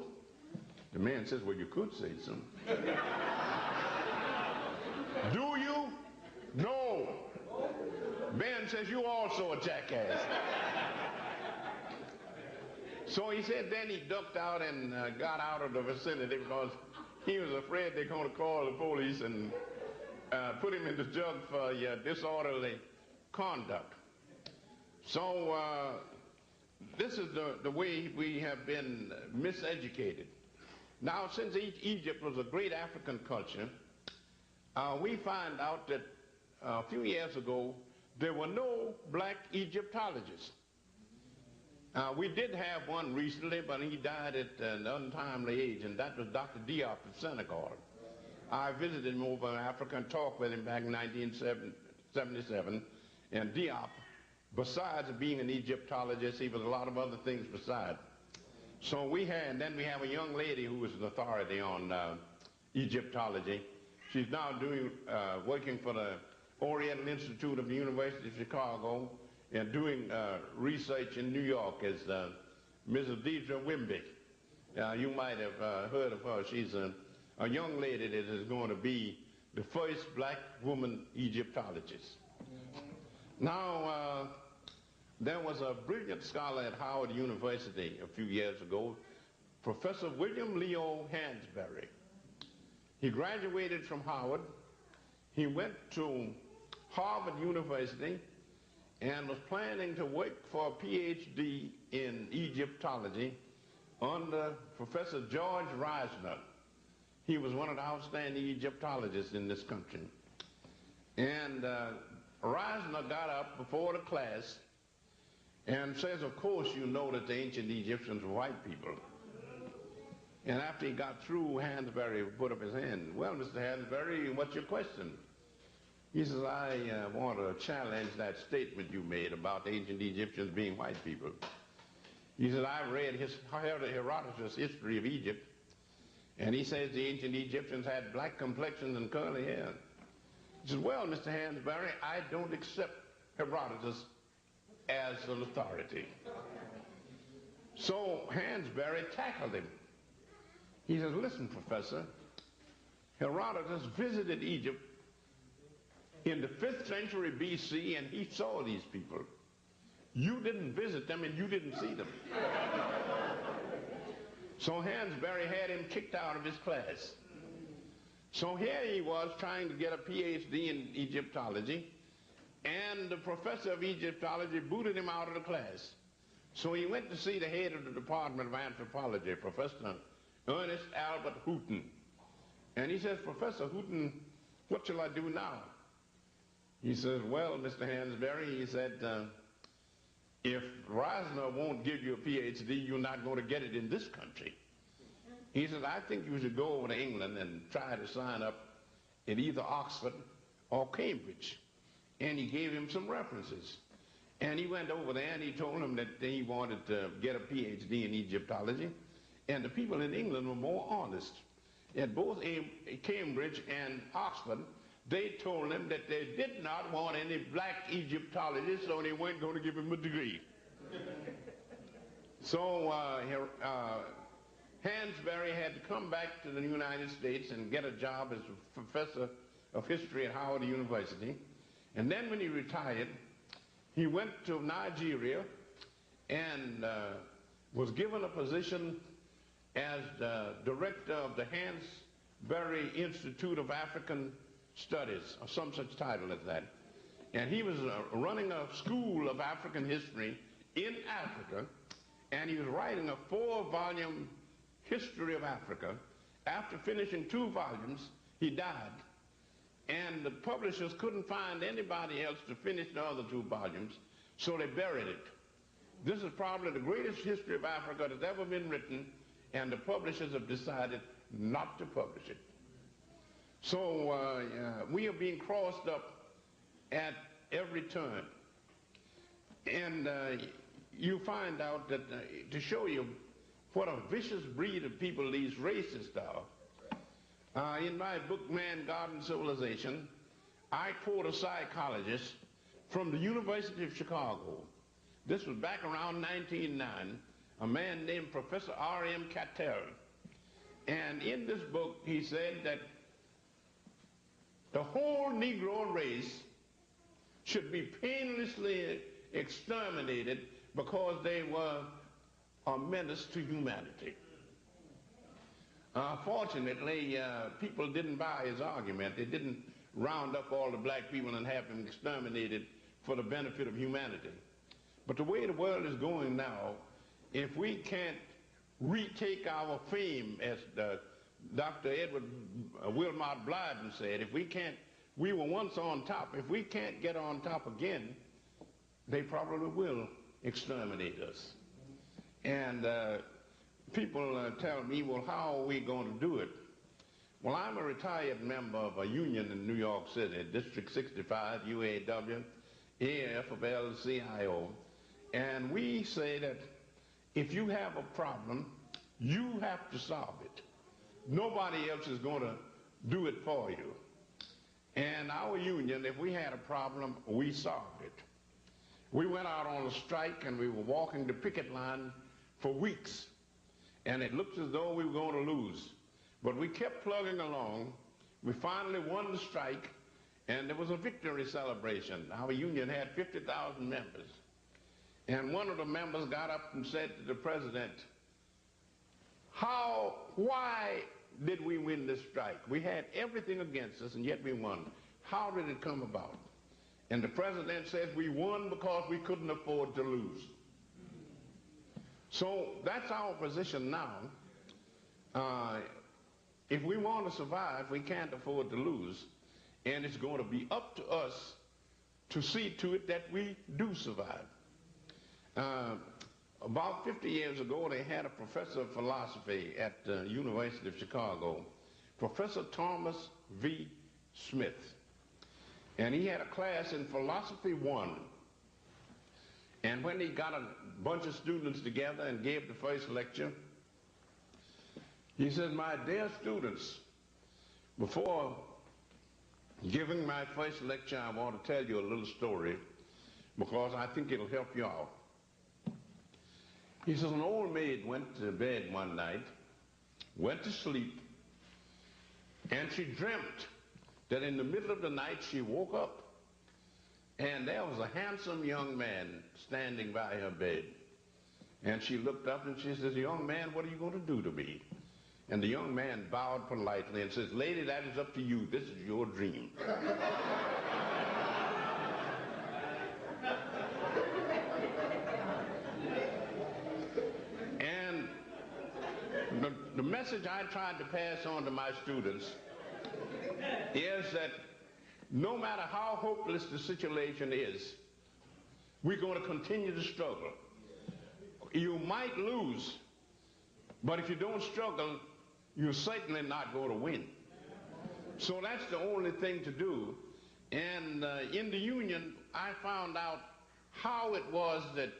The man says, well, you could say so. Ben says, you also a jackass. So he said then he ducked out and got out of the vicinity because he was afraid they're going to call the police and put him in the jug for disorderly conduct. So this is the way we have been miseducated. Now, since Egypt was a great African culture, we find out that a few years ago there were no black Egyptologists. We did have one recently, but he died at an untimely age, and that was Dr. Diop of Senegal. I visited him over in Africa and talked with him back in 1977, and Diop, besides being an Egyptologist, he was a lot of other things besides. So then we have a young lady who is an authority on Egyptology. She's now working for the Oriental Institute of the University of Chicago and doing research in New York as Mrs. Deidre Wimby. You might have heard of her. She's a young lady that is going to be the first black woman Egyptologist. Now, there was a brilliant scholar at Howard University a few years ago, Professor William Leo Hansberry. He graduated from Howard. He went to Harvard University and was planning to work for a PhD in Egyptology under Professor George Reisner. He was one of the outstanding Egyptologists in this country. And Reisner got up before the class and says, of course you know that the ancient Egyptians were white people. And after he got through, Hansberry put up his hand. Well, Mr. Hansberry, what's your question? He says, I want to challenge that statement you made about the ancient Egyptians being white people. He says, I've read Herodotus' history of Egypt, and he says the ancient Egyptians had black complexions and curly hair. He says, well, Mr. Hansberry, I don't accept Herodotus as an authority. So Hansberry tackled him. He says, listen, Professor, Herodotus visited Egypt in the 5th century BC, and he saw these people. You didn't visit them, and you didn't see them. So Hansberry had him kicked out of his class. So here he was trying to get a PhD in Egyptology, and the professor of Egyptology booted him out of the class. So he went to see the head of the Department of Anthropology, Professor Ernest Albert Hooton. And he says, Professor Hooton, what shall I do now? He says, well, Mr. Hansberry, he said, if Reisner won't give you a PhD, you're not going to get it in this country. He said, I think you should go over to England and try to sign up in either Oxford or Cambridge. And he gave him some references. And he went over there and he told him that he wanted to get a PhD in Egyptology. And the people in England were more honest. At both Cambridge and Oxford, they told him that they did not want any black Egyptologists, so they weren't going to give him a degree. So Hansberry had to come back to the United States and get a job as a professor of history at Howard University. And then when he retired, he went to Nigeria and was given a position as the director of the Hansberry Institute of African Studies, or some such title as that. And he was running a school of African history in Africa, and he was writing a 4-volume history of Africa. After finishing 2 volumes, he died. And the publishers couldn't find anybody else to finish the other 2 volumes, so they buried it. This is probably the greatest history of Africa that's ever been written, and the publishers have decided not to publish it. So we are being crossed up at every turn. And you find out that to show you what a vicious breed of people these racists are, in my book, Man, God, and Civilization, I quote a psychologist from the University of Chicago. This was back around 1909, a man named Professor R.M. Cattell. And in this book, he said that the whole Negro race should be painlessly exterminated because they were a menace to humanity. Fortunately, people didn't buy his argument. They didn't round up all the black people and have them exterminated for the benefit of humanity. But the way the world is going now, if we can't retake our fame, as Dr. Edward Wilmot Blyden said, we were once on top. If we can't get on top again, they probably will exterminate us. And people tell me, well, how are we going to do it? Well, I'm a retired member of a union in New York City, District 65, UAW, AFL-CIO, and we say that if you have a problem, you have to solve it. Nobody else is going to do it for you. And our union, if we had a problem, we solved it. We went out on a strike and we were walking the picket line for weeks. And it looked as though we were going to lose. But we kept plugging along. We finally won the strike, and there was a victory celebration. Our union had 50,000 members. And one of the members got up and said to the president, why did we win this strike? We had everything against us, and yet we won. How did it come about? And the president says, we won because we couldn't afford to lose. So that's our position now. If we want to survive, we can't afford to lose. And it's going to be up to us to see to it that we do survive. About 50 years ago, they had a professor of philosophy at the University of Chicago, Professor Thomas V. Smith. And he had a class in Philosophy 1. And when he got a bunch of students together and gave the first lecture, he said, my dear students, before giving my first lecture, I want to tell you a little story because I think it'll help you out. He says, an old maid went to bed one night, went to sleep, and she dreamt that in the middle of the night she woke up and there was a handsome young man standing by her bed. And she looked up and she says, young man, what are you going to do to me? And the young man bowed politely and says, lady, that is up to you. This is your dream. And the message I tried to pass on to my students is that no matter how hopeless the situation is, we're going to continue to struggle. You might lose, but if you don't struggle, you're certainly not going to win. So that's the only thing to do. And in the union, I found out how it was that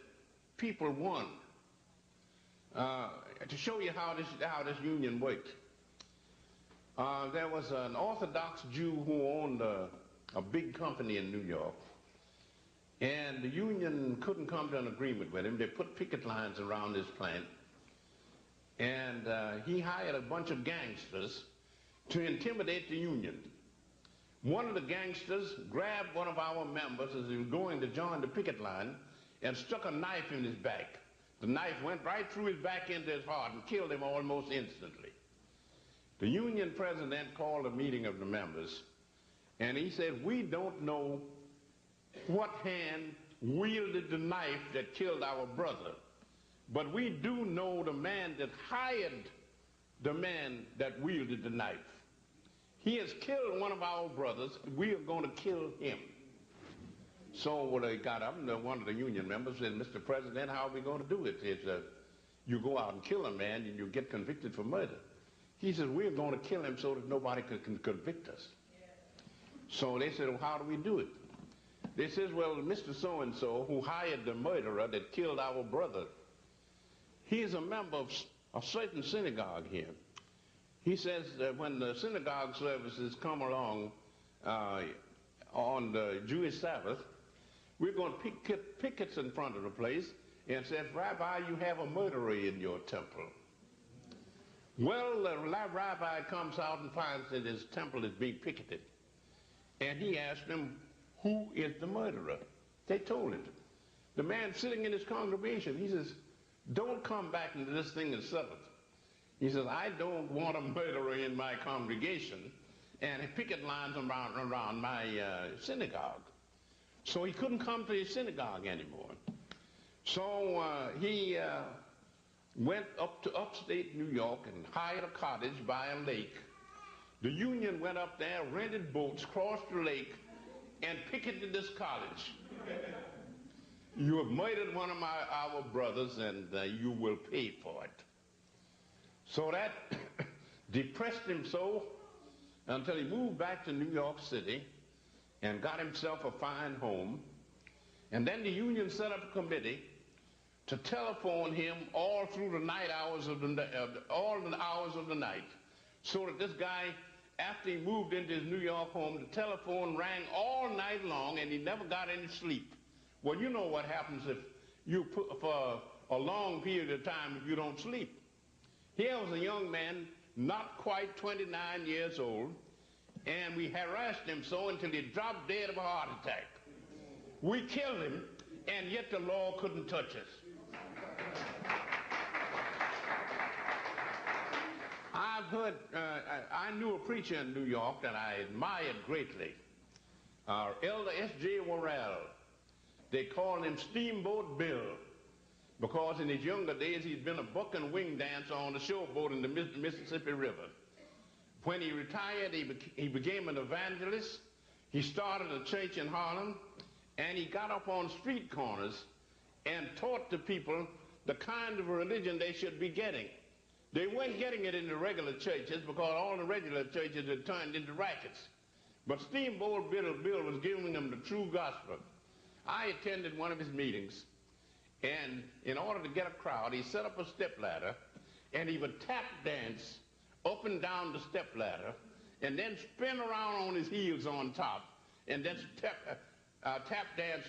people won. To show you how this union worked. There was an Orthodox Jew who owned a big company in New York. And the union couldn't come to an agreement with him. They put picket lines around his plant. And he hired a bunch of gangsters to intimidate the union. One of the gangsters grabbed one of our members as he was going to join the picket line and stuck a knife in his back. The knife went right through his back into his heart and killed him almost instantly. The union president called a meeting of the members, and he said, we don't know what hand wielded the knife that killed our brother, but we do know the man that hired the man that wielded the knife. He has killed one of our brothers. We are going to kill him. So when they got up, and one of the union members said, Mr. President, how are we going to do it? It's, you go out and kill a man and you get convicted for murder. He says, we're going to kill him so that nobody can convict us. So they said, well, how do we do it? They says, well, Mr. So-and-so, who hired the murderer that killed our brother, he is a member of a certain synagogue here. He says that when the synagogue services come along on the Jewish Sabbath, we're going to picket pickets in front of the place and says, Rabbi, you have a murderer in your temple. Well, the rabbi comes out and finds that his temple is being picketed. And he asked him, who is the murderer. They told it. The man sitting in his congregation, he says, don't come back into this thing and settle it. He says, I don't want a murderer in my congregation and picket lines around my synagogue. So he couldn't come to his synagogue anymore. So he went up to upstate New York and hired a cottage by a lake. The union went up there, rented boats, crossed the lake, and picketed this college. You have murdered one of our brothers, and you will pay for it. So that depressed him so until he moved back to New York City and got himself a fine home. And then the union set up a committee to telephone him all through the night hours of all the hours of the night, so that this guy, after he moved into his New York home, the telephone rang all night long and he never got any sleep. Well, you know what happens if you put for a long period of time if you don't sleep. Here was a young man, not quite 29 years old, and we harassed him so until he dropped dead of a heart attack. We killed him, and yet the law couldn't touch us. I've heard, I knew a preacher in New York that I admired greatly, Elder S.J. Worrell. They called him Steamboat Bill, because in his younger days he'd been a buck and wing dancer on the showboat in the Mississippi River. When he retired, he became an evangelist. He started a church in Harlem, and he got up on street corners and taught the people the kind of religion they should be getting. They weren't getting it in the regular churches because all the regular churches had turned into rackets. But Steamboat Bill was giving them the true gospel. I attended one of his meetings, and in order to get a crowd, he set up a stepladder, and he would tap dance up and down the stepladder, and then spin around on his heels on top, and then tap dance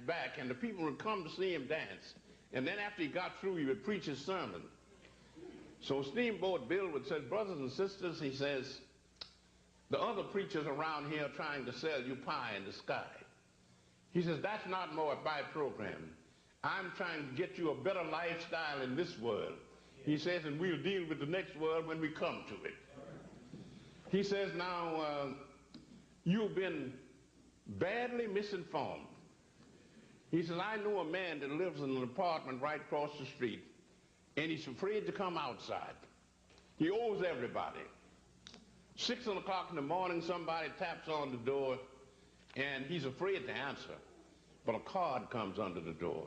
back, and the people would come to see him dance. And then after he got through, he would preach his sermon. So Steamboat Bill would say, brothers and sisters, he says, the other preachers around here are trying to sell you pie in the sky. He says, that's not my program. I'm trying to get you a better lifestyle in this world. He says, and we'll deal with the next world when we come to it. He says, now, you've been badly misinformed. He says, I know a man that lives in an apartment right across the street, and he's afraid to come outside. He owes everybody. 6 o'clock in the morning, somebody taps on the door, and he's afraid to answer, but a card comes under the door.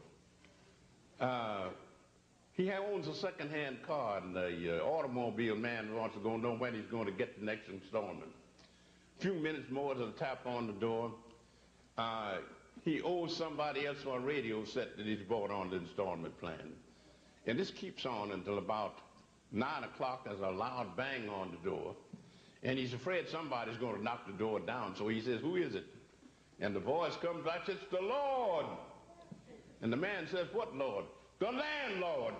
He owns a second-hand car, and the automobile man wants to know when he's going to get the next installment. A few minutes more to the tap on the door. He owes somebody else for a radio set that he's bought on the installment plan. And this keeps on until about 9 o'clock. There's a loud bang on the door, and he's afraid somebody's going to knock the door down, so he says, who is it? And the voice comes back, it's the Lord. And the man says, what Lord? The landlord.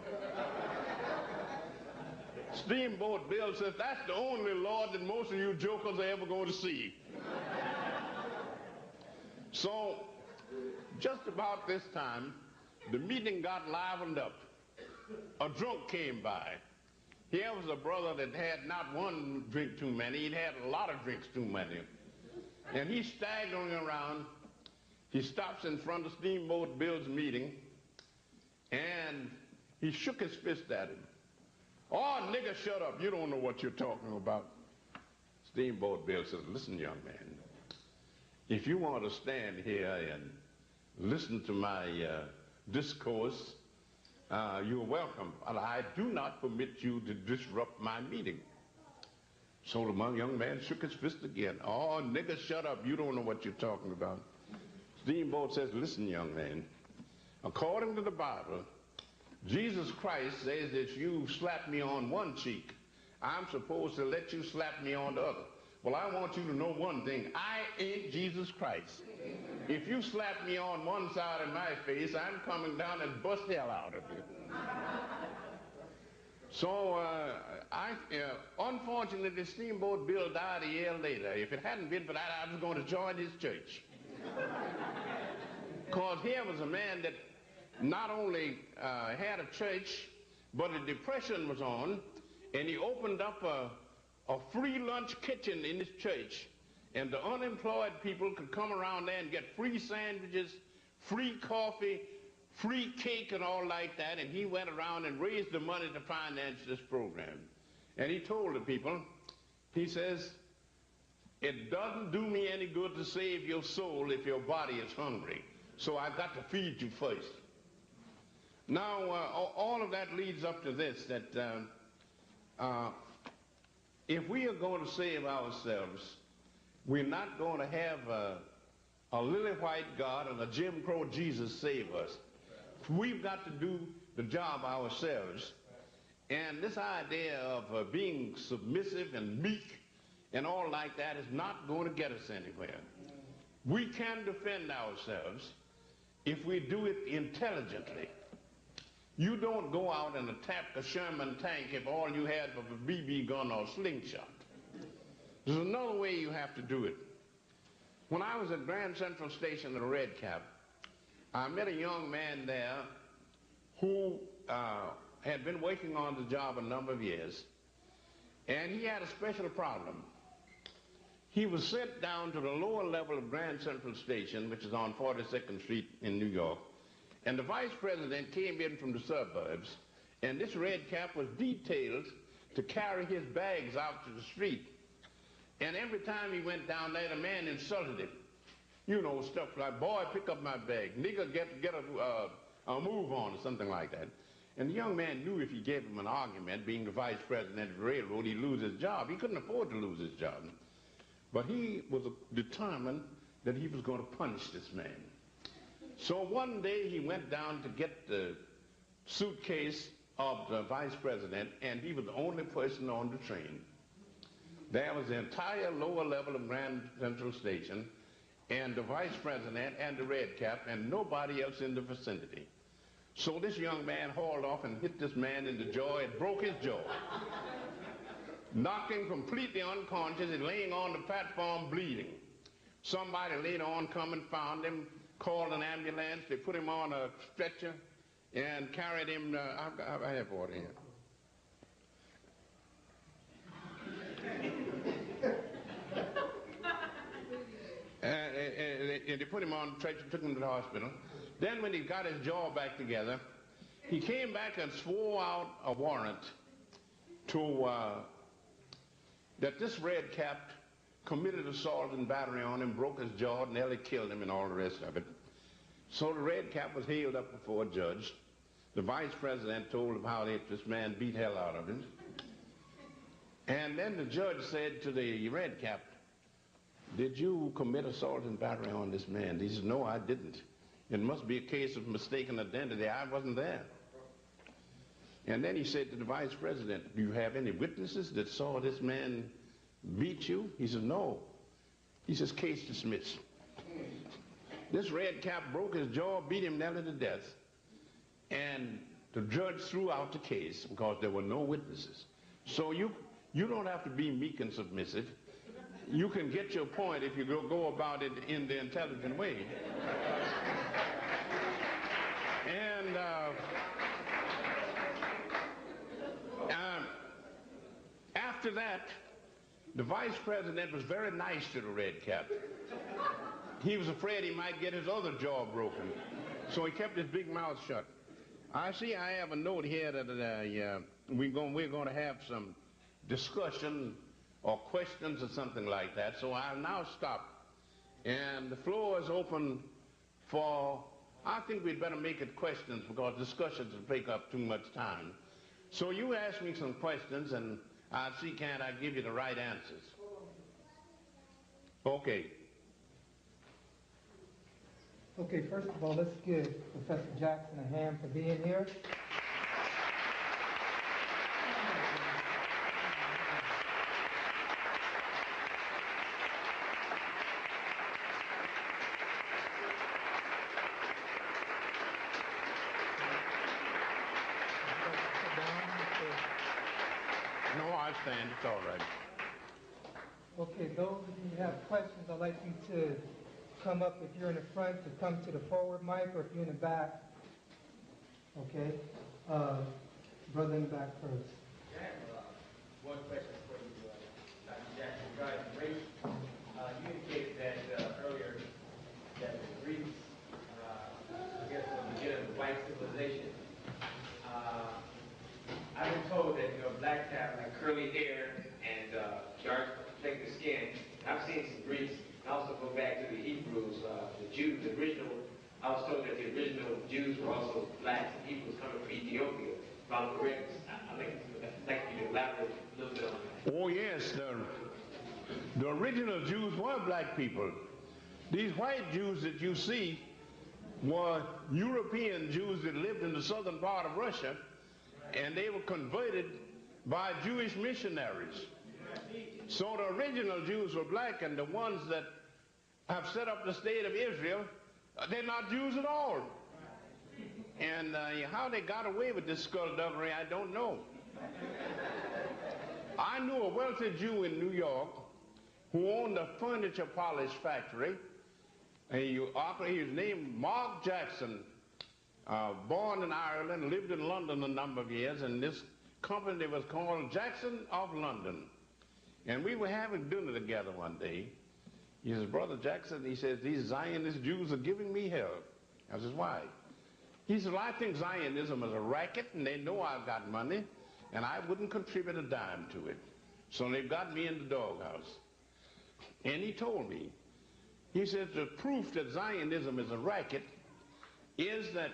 Steamboat Bill says, that's the only Lord that most of you jokers are ever going to see. So, just about this time, the meeting got livened up. A drunk came by. Here was a brother that had not one drink too many, he'd had a lot of drinks too many. And he's staggering around. He stops in front of Steamboat Bill's meeting, and he shook his fist at him. Oh, nigga, shut up. You don't know what you're talking about. Steamboat Bill says, listen, young man, if you want to stand here and listen to my discourse, you're welcome. But I do not permit you to disrupt my meeting. So the young man shook his fist again. Oh, nigga, shut up. You don't know what you're talking about. Steamboat says, listen, young man, according to the Bible, Jesus Christ says that you slap me on one cheek, I'm supposed to let you slap me on the other. Well, I want you to know one thing. I ain't Jesus Christ. If you slap me on one side of my face, I'm coming down and bust hell out of you. So, unfortunately, Steamboat Bill died a year later. If it hadn't been for that, I was going to join his church. Because here was a man that not only had a church, but a depression was on, and he opened up a free lunch kitchen in his church, and the unemployed people could come around there and get free sandwiches, free coffee, free cake and all like that, and he went around and raised the money to finance this program. And he told the people, he says, it doesn't do me any good to save your soul if your body is hungry, so I've got to feed you first. Now, all of that leads up to this, that if we are going to save ourselves, we're not going to have a lily white God and a Jim Crow Jesus save us. We've got to do the job ourselves. And this idea of being submissive and meek and all like that is not going to get us anywhere. We can defend ourselves if we do it intelligently. You don't go out and attack a Sherman tank if all you had was a BB gun or a slingshot. There's another way you have to do it. When I was at Grand Central Station at a Red Cap, I met a young man there who had been working on the job a number of years, and he had a special problem. He was sent down to the lower level of Grand Central Station, which is on 42nd Street in New York, and the vice president came in from the suburbs, and this red cap was detailed to carry his bags out to the street. And every time he went down there, the man insulted him. You know, stuff like, boy, pick up my bag. Nigga, get a move on, or something like that. And the young man knew if he gave him an argument, being the vice president of the railroad, he'd lose his job. He couldn't afford to lose his job. But he was determined that he was going to punish this man. So one day he went down to get the suitcase of the vice president, and he was the only person on the train. There was the entire lower level of Grand Central Station, and the vice president and the red cap, and nobody else in the vicinity. So this young man hauled off and hit this man in the jaw and broke his jaw. Knocked him completely unconscious and laying on the platform bleeding. Somebody later on come and found him, called an ambulance. They put him on a stretcher and carried him. I have water here. And they put him on a stretcher, took him to the hospital. Then when he got his jaw back together, he came back and swore out a warrant to that this red cap committed assault and battery on him, broke his jaw, nearly killed him, and all the rest of it. So the red cap was hailed up before a judge. The vice president told him how this man beat hell out of him. And then the judge said to the red cap, did you commit assault and battery on this man? He said, no, I didn't. It must be a case of mistaken identity. I wasn't there. And then he said to the vice president, do you have any witnesses that saw this man beat you? He said, no. He says, case dismissed. This red cap broke his jaw, beat him nearly to death. And the judge threw out the case because there were no witnesses. So you don't have to be meek and submissive. You can get your point if you go about it in the intelligent way. And after that, the vice president was very nice to the red cap. He was afraid he might get his other jaw broken, so he kept his big mouth shut. I see I have a note here that we're going to have some discussion or questions or something like that, so I'll now stop. And the floor is open for, I think we'd better make it questions because discussions will take up too much time. So you ask me some questions and I'll see can I give you the right answers. Okay. Okay, first of all, let's give Professor Jackson a hand for being here. No, I stand. It's all right. Okay, those of you who have questions, I'd like you to come up, if you're in the front, to come to the forward mic, or if you're in the back. Okay? Brother in the back first. I have one question for you, Dr. Jackson, regarding race. You indicated that earlier that the Greeks, I guess, were the beginning of white civilization. I've been told that blacks have like curly hair and dark complected skin. I've seen some Greeks. I also go back to the Hebrews, the Jews, the original. I was told that the original Jews were also blacks and Hebrews coming from Ethiopia. If I'm correct, I'd like you to elaborate a little bit on that. Oh yes, the original Jews were black people. These white Jews that you see were European Jews that lived in the southern part of Russia, and they were converted by Jewish missionaries. So the original Jews were black, and the ones that have set up the state of Israel, they're not Jews at all. And how they got away with this skullduggery, I don't know. I knew a wealthy Jew in New York who owned a furniture polish factory. His name Mark Jackson, born in Ireland, lived in London a number of years, and this company was called Jackson of London. And we were having dinner together one day. He says, Brother Jackson, he says, these Zionist Jews are giving me hell. I says, why? He says, well, I think Zionism is a racket, and they know I've got money, and I wouldn't contribute a dime to it. So they've got me in the doghouse. And he told me, he says, the proof that Zionism is a racket is that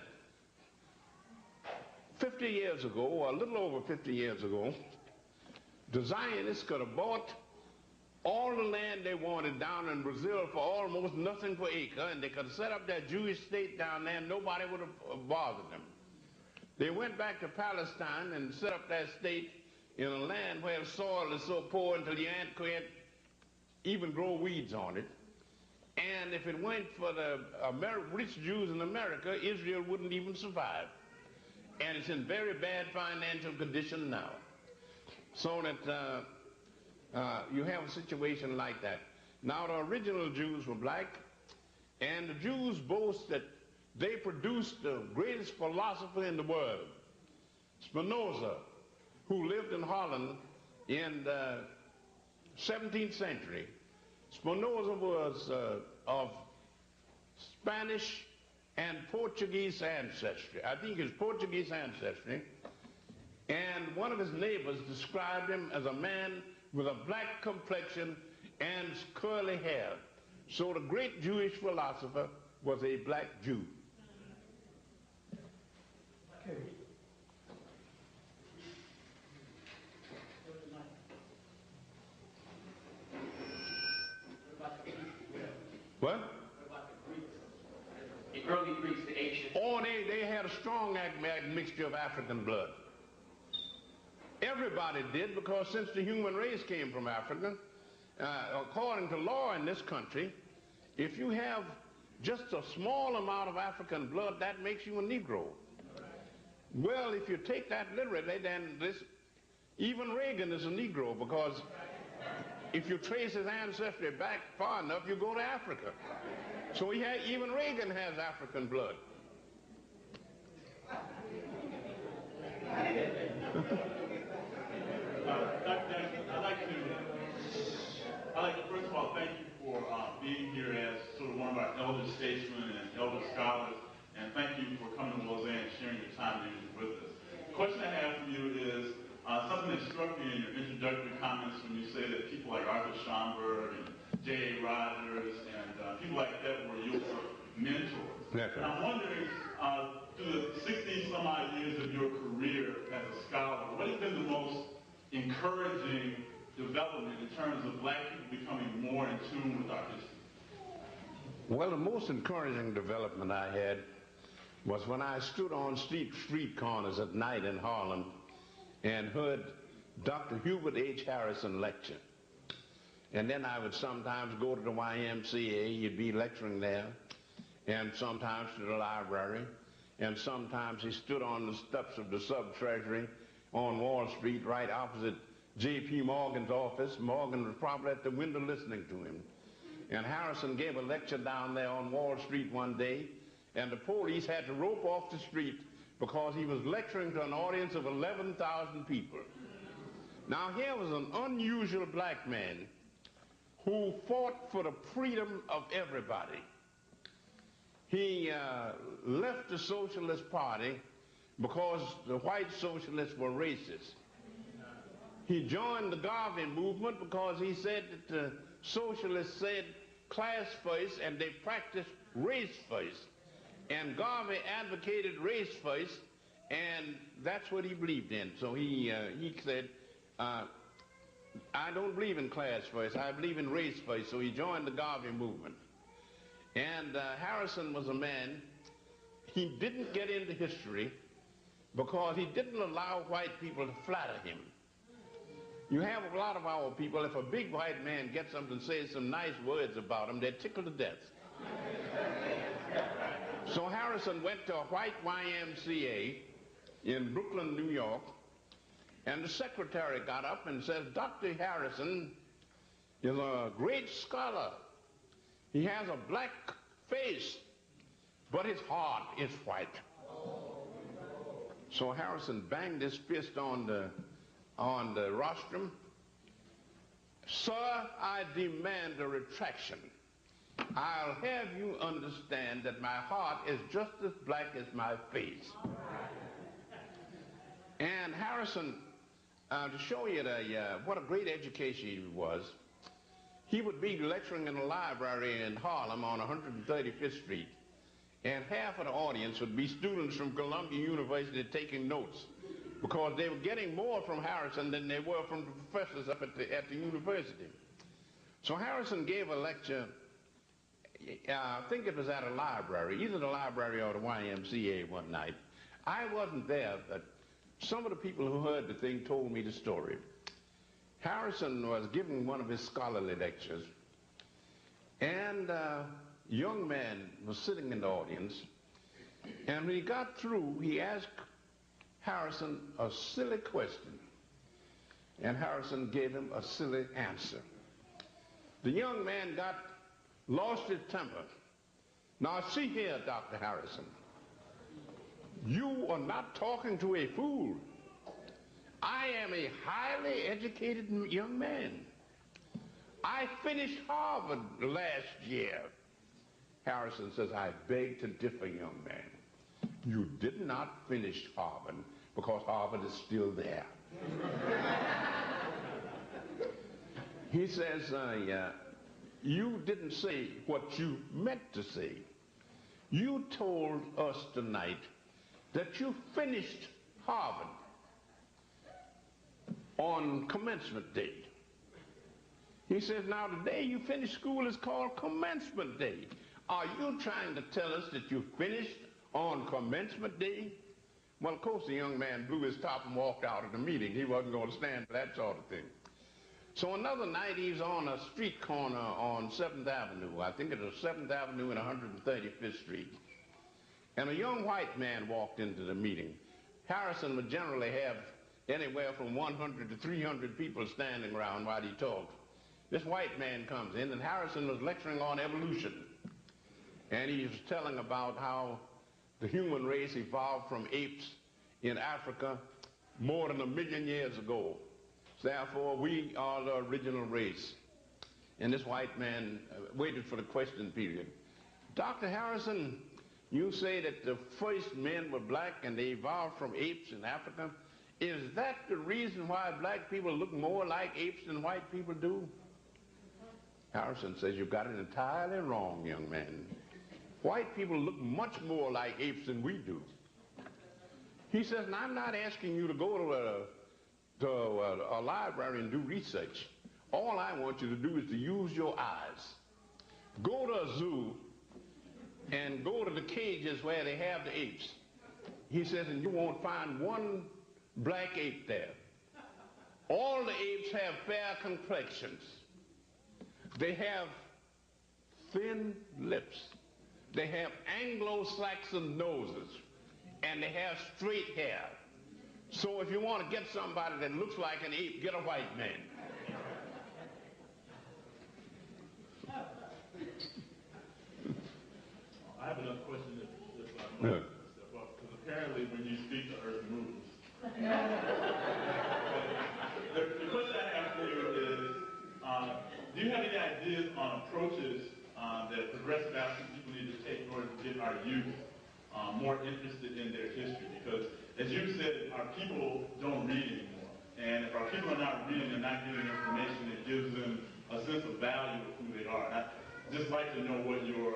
50 years ago, or a little over 50 years ago, the Zionists could have bought all the land they wanted down in Brazil for almost nothing per acre, and they could have set up that Jewish state down there and nobody would have bothered them. They went back to Palestine and set up that state in a land where the soil is so poor until you can't even grow weeds on it. And if it weren't for the rich Jews in America, Israel wouldn't even survive. And it's in very bad financial condition now. So that you have a situation like that. Now, the original Jews were black, and the Jews boast that they produced the greatest philosopher in the world, Spinoza, who lived in Harlem in the 17th century. Spinoza was of Spanish and Portuguese ancestry. I think his Portuguese ancestry. And one of his neighbors described him as a man with a black complexion and curly hair. So the great Jewish philosopher was a black Jew. Okay. What? What about the Greeks? The early Greeks, the ancient. Oh, they had a strong mixture of African blood. Everybody did, because since the human race came from Africa, according to law in this country, if you have just a small amount of African blood, that makes you a Negro. Well, if you take that literally, then even Reagan is a Negro, because if you trace his ancestry back far enough, you go to Africa. So even Reagan has African blood. Dr. Jackson, I'd like to first of all thank you for being here as sort of one of our elder statesmen and elder scholars, and thank you for coming to Lausanne and sharing your time and energy with us. The question I have for you is something that struck me in your introductory comments when you say that people like Arthur Schomburg and J.A. Rogers and people like that were your mentors. That's right. And I'm wondering, through the 60 some odd years of your career as a scholar, what has been the most encouraging development in terms of black people becoming more in tune with our history? Well, the most encouraging development I had was when I stood on street corners at night in Harlem and heard Dr. Hubert H. Harrison lecture. And then I would sometimes go to the YMCA, he'd be lecturing there, and sometimes to the library, and sometimes he stood on the steps of the sub-treasury on Wall Street right opposite J.P. Morgan's office. Morgan was probably at the window listening to him. And Harrison gave a lecture down there on Wall Street one day, and the police had to rope off the street because he was lecturing to an audience of 11,000 people. Now here was an unusual black man who fought for the freedom of everybody. He left the Socialist Party because the white socialists were racist. He joined the Garvey movement because he said that the socialists said class first and they practiced race first. And Garvey advocated race first, and that's what he believed in. So he said, I don't believe in class first, I believe in race first. So he joined the Garvey movement. And Harrison was a man, he didn't get into history because he didn't allow white people to flatter him. You have a lot of our people, if a big white man gets them to say some nice words about him, they're tickled to death. So Harrison went to a white YMCA in Brooklyn, New York, and the secretary got up and said, Dr. Harrison is a great scholar. He has a black face, but his heart is white. So Harrison banged his fist on the rostrum. Sir, I demand a retraction. I'll have you understand that my heart is just as black as my face. And Harrison, to show you what a great education he was, he would be lecturing in a library in Harlem on 135th Street, and half of the audience would be students from Columbia University taking notes because they were getting more from Harrison than they were from the professors up at the university. So Harrison gave a lecture, I think it was at a library, either the library or the YMCA one night. I wasn't there, but some of the people who heard the thing told me the story. Harrison was giving one of his scholarly lectures, and a young man was sitting in the audience, and when he got through, he asked Harrison a silly question, and Harrison gave him a silly answer. The young man lost his temper. Now see here, Dr. Harrison, you are not talking to a fool. I am a highly educated young man. I finished Harvard last year. Harrison says, I beg to differ, young man. You did not finish Harvard because Harvard is still there. He says, you didn't say what you meant to say. You told us tonight that you finished Harvard on commencement day. He says, now the day you finish school is called commencement day. Are you trying to tell us that you finished on commencement day? Well, of course, the young man blew his top and walked out of the meeting. He wasn't going to stand for that sort of thing. So another night, he's on a street corner on 7th Avenue. I think it was 7th Avenue and 135th Street. And a young white man walked into the meeting. Harrison would generally have anywhere from 100 to 300 people standing around while he talked. This white man comes in, and Harrison was lecturing on evolution. And he was telling about how the human race evolved from apes in Africa more than 1 million years ago. Therefore, we are the original race. And this white man waited for the question period. Dr. Harrison, you say that the first men were black and they evolved from apes in Africa. Is that the reason why black people look more like apes than white people do? Harrison says, you've got it entirely wrong, young man. White people look much more like apes than we do. He says, and I'm not asking you to go to a library and do research. All I want you to do is to use your eyes. Go to a zoo and go to the cages where they have the apes. He says, and you won't find one black ape there. All the apes have fair complexions. They have thin lips. They have Anglo-Saxon noses. And they have straight hair. So if you want to get somebody that looks like an ape, get a white man. Good. step up, because apparently when you speak, the earth moves. The question I have for you is, do you have any ideas on approaches that progressive African people need to take in order to get our youth more interested in their history? Because, as you said, our people don't read anymore. And if our people are not reading and not getting information that gives them a sense of value of who they are, I'd just like to know what your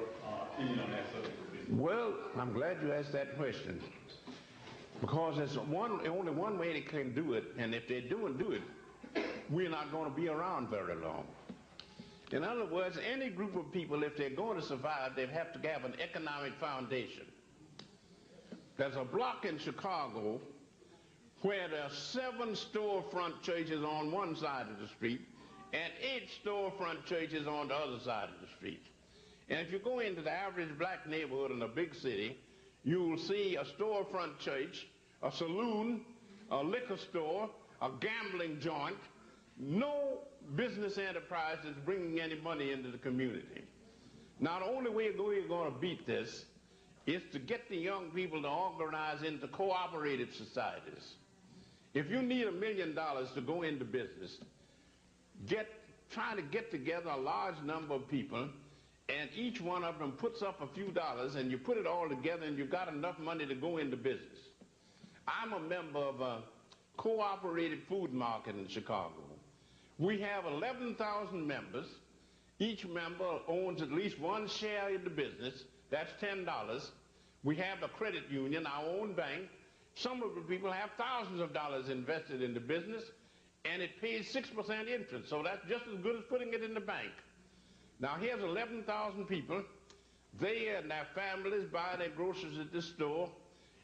opinion on that subject would be. Well, I'm glad you asked that question, because there's only one way they can do it, and if they do it, we're not going to be around very long. In other words, any group of people, if they're going to survive, they have to have an economic foundation. There's a block in Chicago where there are 7 storefront churches on one side of the street and 8 storefront churches on the other side of the street. And if you go into the average black neighborhood in a big city, you'll see a storefront church, a saloon, a liquor store, a gambling joint. No business enterprise is bringing any money into the community. Now, the only way we're going to beat this is to get the young people to organize into cooperative societies. If you need $1 million to go into business, try to get together a large number of people, and each one of them puts up a few dollars, and you put it all together, and you've got enough money to go into business. I'm a member of a cooperative food market in Chicago. We have 11,000 members. Each member owns at least one share in the business. That's $10. We have a credit union, our own bank. Some of the people have thousands of dollars invested in the business, and it pays 6% interest, so that's just as good as putting it in the bank. Now, here's 11,000 people. They and their families buy their groceries at this store.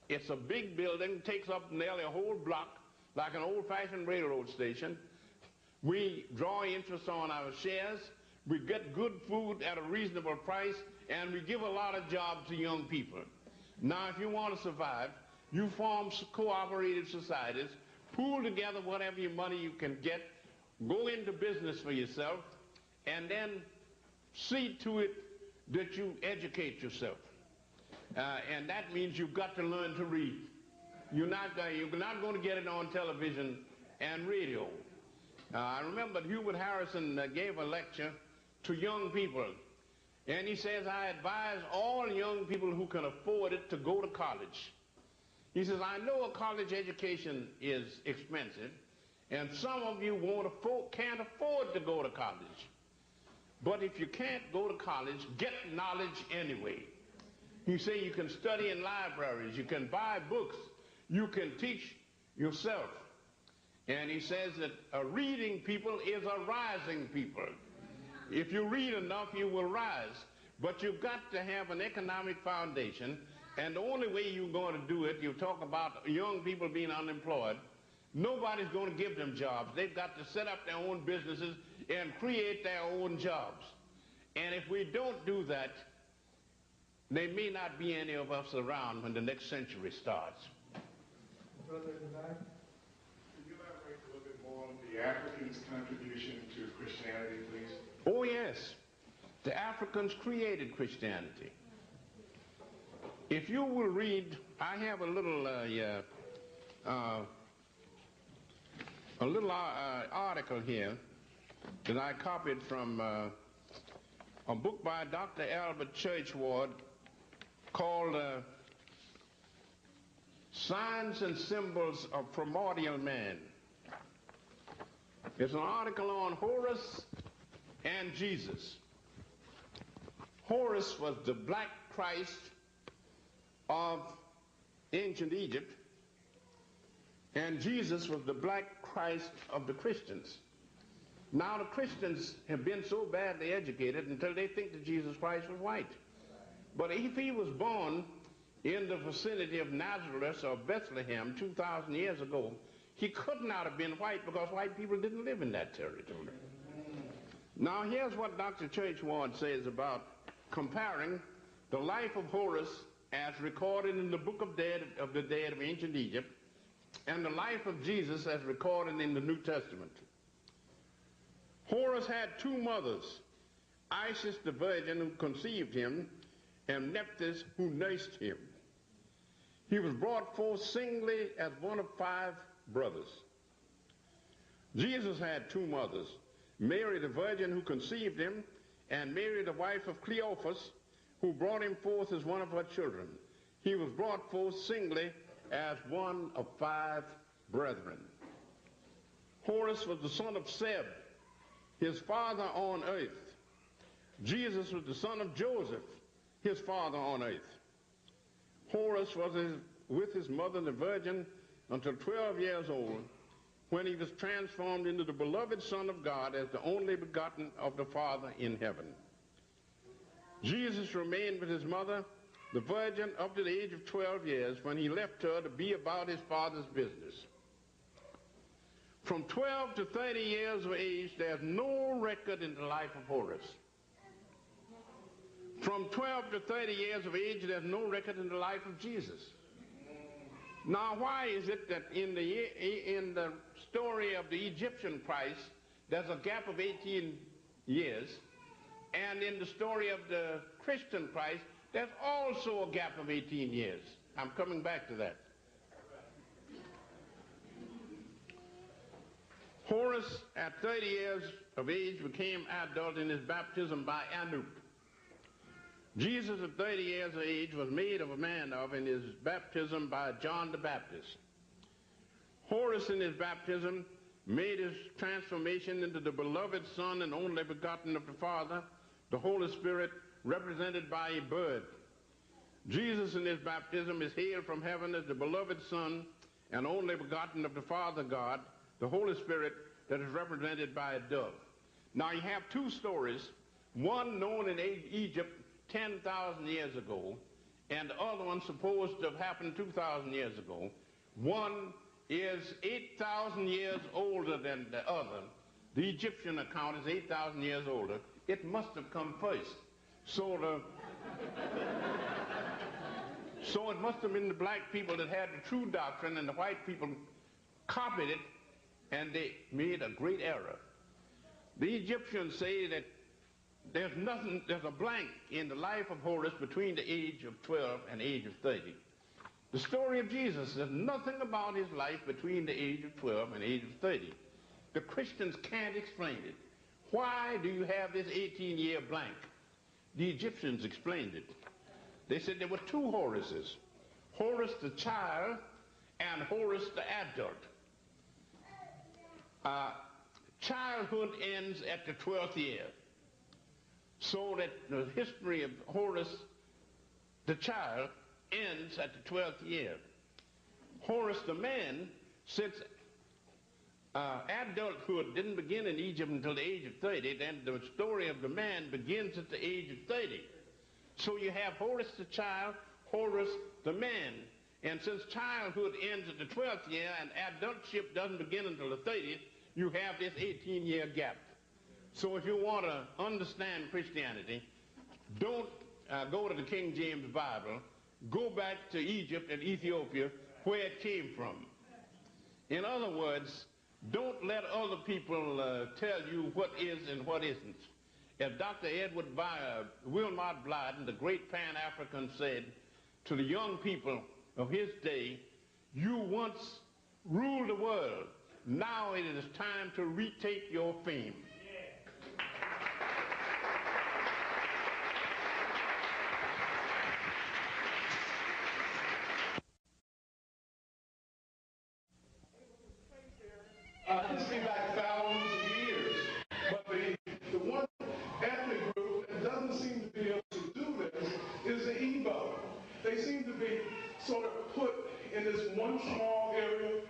It's a big building, takes up nearly a whole block, like an old-fashioned railroad station. We draw interest on our shares. We get good food at a reasonable price, and we give a lot of jobs to young people. Now, if you want to survive, you form cooperative societies, pool together whatever your money you can get, go into business for yourself, and then see to it that you educate yourself. And that means you've got to learn to read. You're not going to get it on television and radio. I remember Hubert Harrison gave a lecture to young people, and he says, I advise all young people who can afford it to go to college. He says, I know a college education is expensive, and some of you can't afford to go to college. But if you can't go to college, get knowledge anyway. He says you can study in libraries, you can buy books, you can teach yourself. And he says that a reading people is a rising people. If you read enough, you will rise. But you've got to have an economic foundation, and the only way you're going to do it, you talk about young people being unemployed, nobody's going to give them jobs. They've got to set up their own businesses and create their own jobs. And if we don't do that, there may not be any of us around when the next century starts. Brother in the back. Could you elaborate a little bit more on the Africans' contribution to Christianity, please? Oh, yes. The Africans created Christianity. If you will read, I have a little article here that I copied from a book by Dr. Albert Churchward called Signs and Symbols of Primordial Man. It's an article on Horus and Jesus. Horus was the black Christ of ancient Egypt, and Jesus was the black Christ of the Christians. Now the Christians have been so badly educated until they think that Jesus Christ was white. But if he was born in the vicinity of Nazareth or Bethlehem 2,000 years ago, he could not have been white because white people didn't live in that territory. Now here's what Dr. Churchward says about comparing the life of Horus as recorded in the Book of the Dead of ancient Egypt and the life of Jesus as recorded in the New Testament. Horus had 2 mothers, Isis the virgin who conceived him, and Nephthys who nursed him. He was brought forth singly as one of 5 brothers. Jesus had 2 mothers, Mary the virgin who conceived him, and Mary the wife of Cleophas, who brought him forth as one of her children. He was brought forth singly as one of 5 brethren. Horus was the son of Seb, his father on earth. Jesus was the son of Joseph, his father on earth. Horus was with his mother the virgin until 12 years old, when he was transformed into the beloved Son of God as the only begotten of the Father in heaven. Jesus remained with his mother, the virgin, up to the age of 12 years, when he left her to be about his Father's business. From 12 to 30 years of age, there's no record in the life of Horus. From 12 to 30 years of age, there's no record in the life of Jesus. Now, why is it that in the story of the Egyptian Christ, there's a gap of 18 years, and in the story of the Christian Christ, there's also a gap of 18 years? I'm coming back to that. Horus, at 30 years of age, became adult in his baptism by Anup. Jesus, at 30 years of age, was made of a man of in his baptism by John the Baptist. Horus, in his baptism, made his transformation into the beloved Son and only begotten of the Father, the Holy Spirit, represented by a bird. Jesus, in his baptism, is hailed from heaven as the beloved Son and only begotten of the Father God, the Holy Spirit, that is represented by a dove. Now, you have 2 stories, one known in Egypt 10,000 years ago, and the other one supposed to have happened 2,000 years ago. One is 8,000 years older than the other. The Egyptian account is 8,000 years older. It must have come first. So it must have been the black people that had the true doctrine, and the white people copied it, and they made a great error. The Egyptians say that there's a blank in the life of Horus between the age of 12 and the age of 30. The story of Jesus, there's nothing about his life between the age of 12 and the age of 30. The Christians can't explain it. Why do you have this 18-year blank? The Egyptians explained it. They said there were 2 Horuses, Horus the child and Horus the adult. Childhood ends at the 12th year, so that the history of Horus the child ends at the 12th year. Horus the man, since adulthood didn't begin in Egypt until the age of 30, then the story of the man begins at the age of 30. So you have Horus the child, Horus the man. And since childhood ends at the 12th year and adultship doesn't begin until the 30th, you have this 18-year gap. So if you want to understand Christianity, don't go to the King James Bible. Go back to Egypt and Ethiopia, where it came from. In other words, don't let other people tell you what is and what isn't. As Dr. Edward Wilmot Blyden, the great Pan-African, said to the young people of his day, you once ruled the world. Now it is time to retake your fame. History back thousands of years. But the one ethnic group that doesn't seem to be able to do this is the Igbo. They seem to be sort of put in this one small area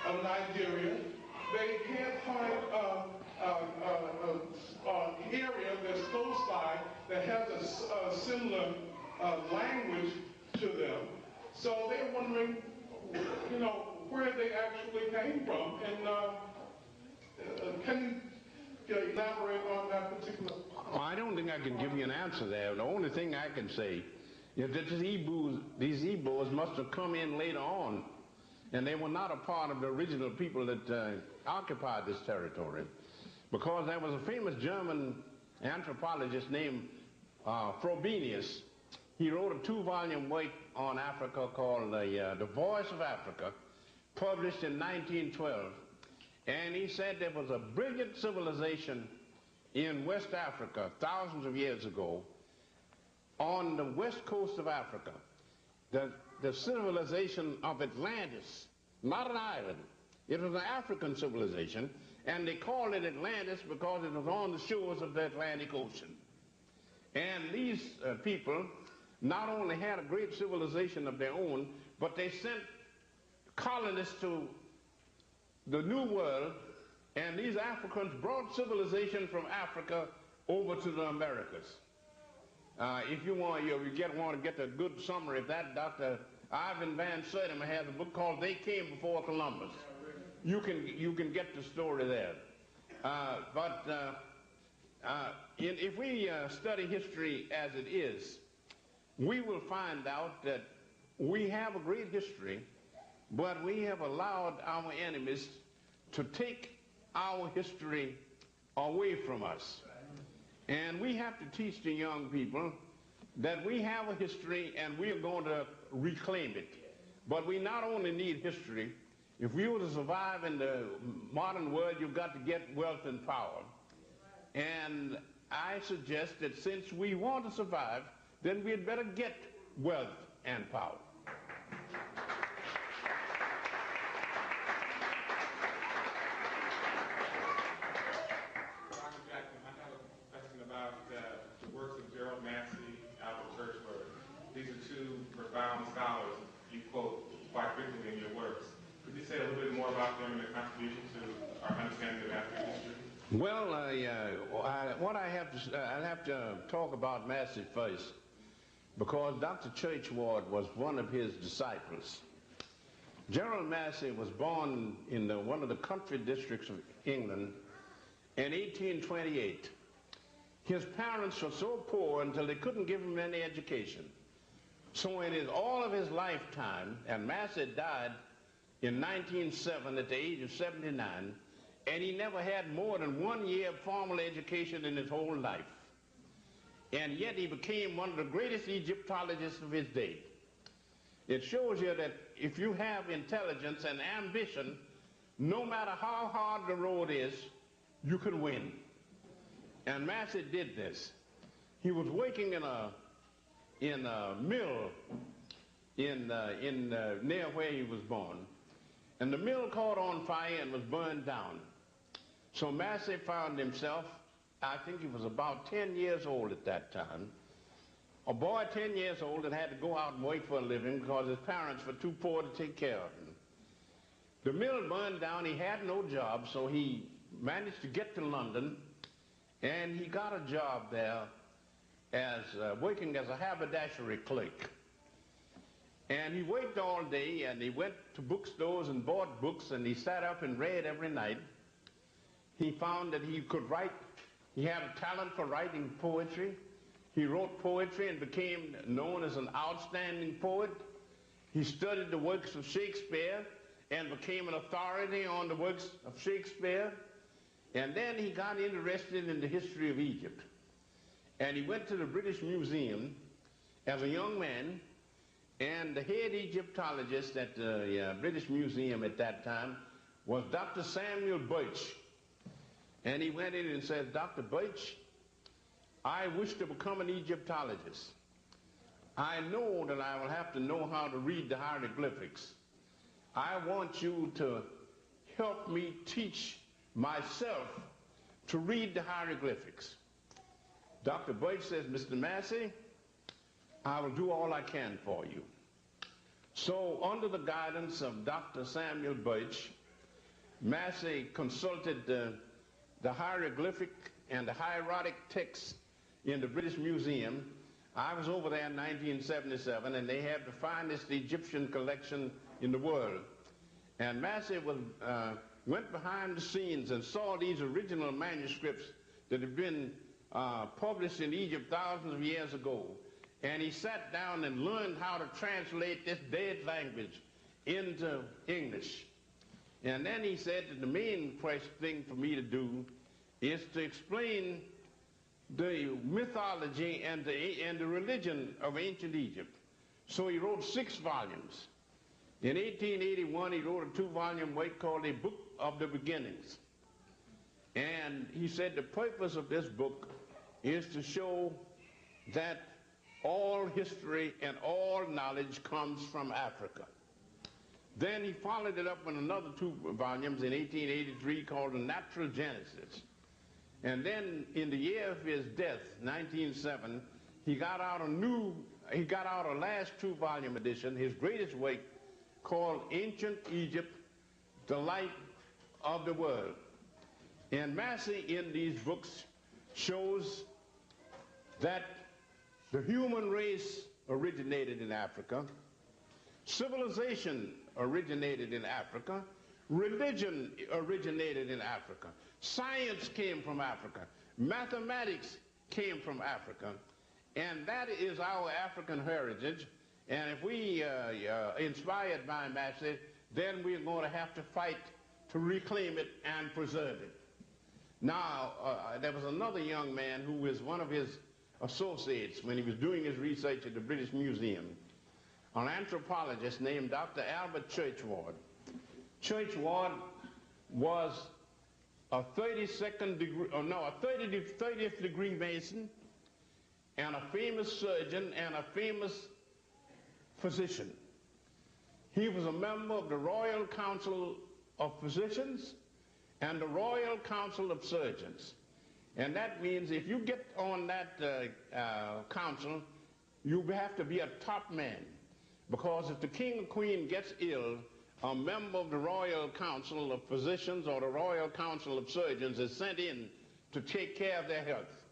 of Nigeria. They can't find an area that's close by that has a similar language to them. So they're wondering, where they actually came from. And can you elaborate on that particular? Well, I don't think I can give you an answer there. The only thing I can say is that these Igbos must have come in later on, and they were not a part of the original people that occupied this territory. Because there was a famous German anthropologist named Frobenius, He wrote a 2-volume work on Africa called The Voice of Africa, published in 1912. And he said there was a brilliant civilization in West Africa thousands of years ago on the west coast of Africa, the civilization of Atlantis, not an island. It was an African civilization, and they called it Atlantis because it was on the shores of the Atlantic Ocean. And these people not only had a great civilization of their own, but they sent colonists to the New World, and these Africans brought civilization from Africa over to the Americas. If you want to get a good summary of that, Dr. Ivan Van Sertima has a book called They Came Before Columbus. You can get the story there. If we study history as it is, we will find out that we have a great history, but we have allowed our enemies to take our history away from us. And we have to teach the young people that we have a history and we are going to reclaim it. But we not only need history. If we were to survive in the modern world, you've got to get wealth and power. And I suggest that since we want to survive, then we'd better get wealth and power. These are two profound scholars you quote quite frequently in your works. Could you say a little bit more about them and their contribution to our understanding of African history? Well, I'll have to talk about Massey first, because Dr. Churchward was one of his disciples. Gerald Massey was born in one of the country districts of England in 1828. His parents were so poor until they couldn't give him any education. So in all of his lifetime, and Massey died in 1907 at the age of 79, and he never had more than 1 year of formal education in his whole life. And yet he became one of the greatest Egyptologists of his day. It shows you that if you have intelligence and ambition, no matter how hard the road is, you can win. And Massey did this. He was working in a mill near where he was born, and the mill caught on fire and was burned down. So Massey found himself, I think he was about 10 years old at that time, a boy 10 years old that had to go out and work for a living because his parents were too poor to take care of him. The mill burned down, he had no job, so he managed to get to London, and he got a job there as working as a haberdashery clerk. And he worked all day, and he went to bookstores and bought books, and he sat up and read every night. He found that he could write. He had a talent for writing poetry. He wrote poetry and became known as an outstanding poet. He studied the works of Shakespeare and became an authority on the works of Shakespeare. And then he got interested in the history of Egypt. And he went to the British Museum as a young man, and the head Egyptologist at the British Museum at that time was Dr. Samuel Birch. And he went in and said, "Dr. Birch, I wish to become an Egyptologist. I know that I will have to know how to read the hieroglyphics. I want you to help me teach myself to read the hieroglyphics." Dr. Birch says, "Mr. Massey, I will do all I can for you." So under the guidance of Dr. Samuel Birch, Massey consulted the hieroglyphic and the hieratic texts in the British Museum. I was over there in 1977, and they have the finest Egyptian collection in the world. And Massey went behind the scenes and saw these original manuscripts that had been published in Egypt thousands of years ago. And he sat down and learned how to translate this dead language into English. And then he said that the main thing for me to do is to explain the mythology and the religion of ancient Egypt. So he wrote 6 volumes. In 1881, he wrote a 2-volume work called A Book of the Beginnings. And he said the purpose of this book is to show that all history and all knowledge comes from Africa. Then he followed it up with another 2 volumes in 1883 called The Natural Genesis. And then in the year of his death, 1907, he got out a last 2-volume edition, his greatest work, called Ancient Egypt, the Light of the World. And Massey in these books shows that the human race originated in Africa, civilization originated in Africa, religion originated in Africa, science came from Africa, mathematics came from Africa, and that is our African heritage. And if we inspired by Massey, then we're going to have to fight to reclaim it and preserve it. Now, there was another young man who was one of his associates when he was doing his research at the British Museum, an anthropologist named Dr. Albert Churchward. Churchward was a 30th degree Mason and a famous surgeon and a famous physician. He was a member of the Royal Council of Physicians and the Royal Council of Surgeons. And that means if you get on that council, you have to be a top man. Because if the king or queen gets ill, a member of the Royal Council of Physicians or the Royal Council of Surgeons is sent in to take care of their health.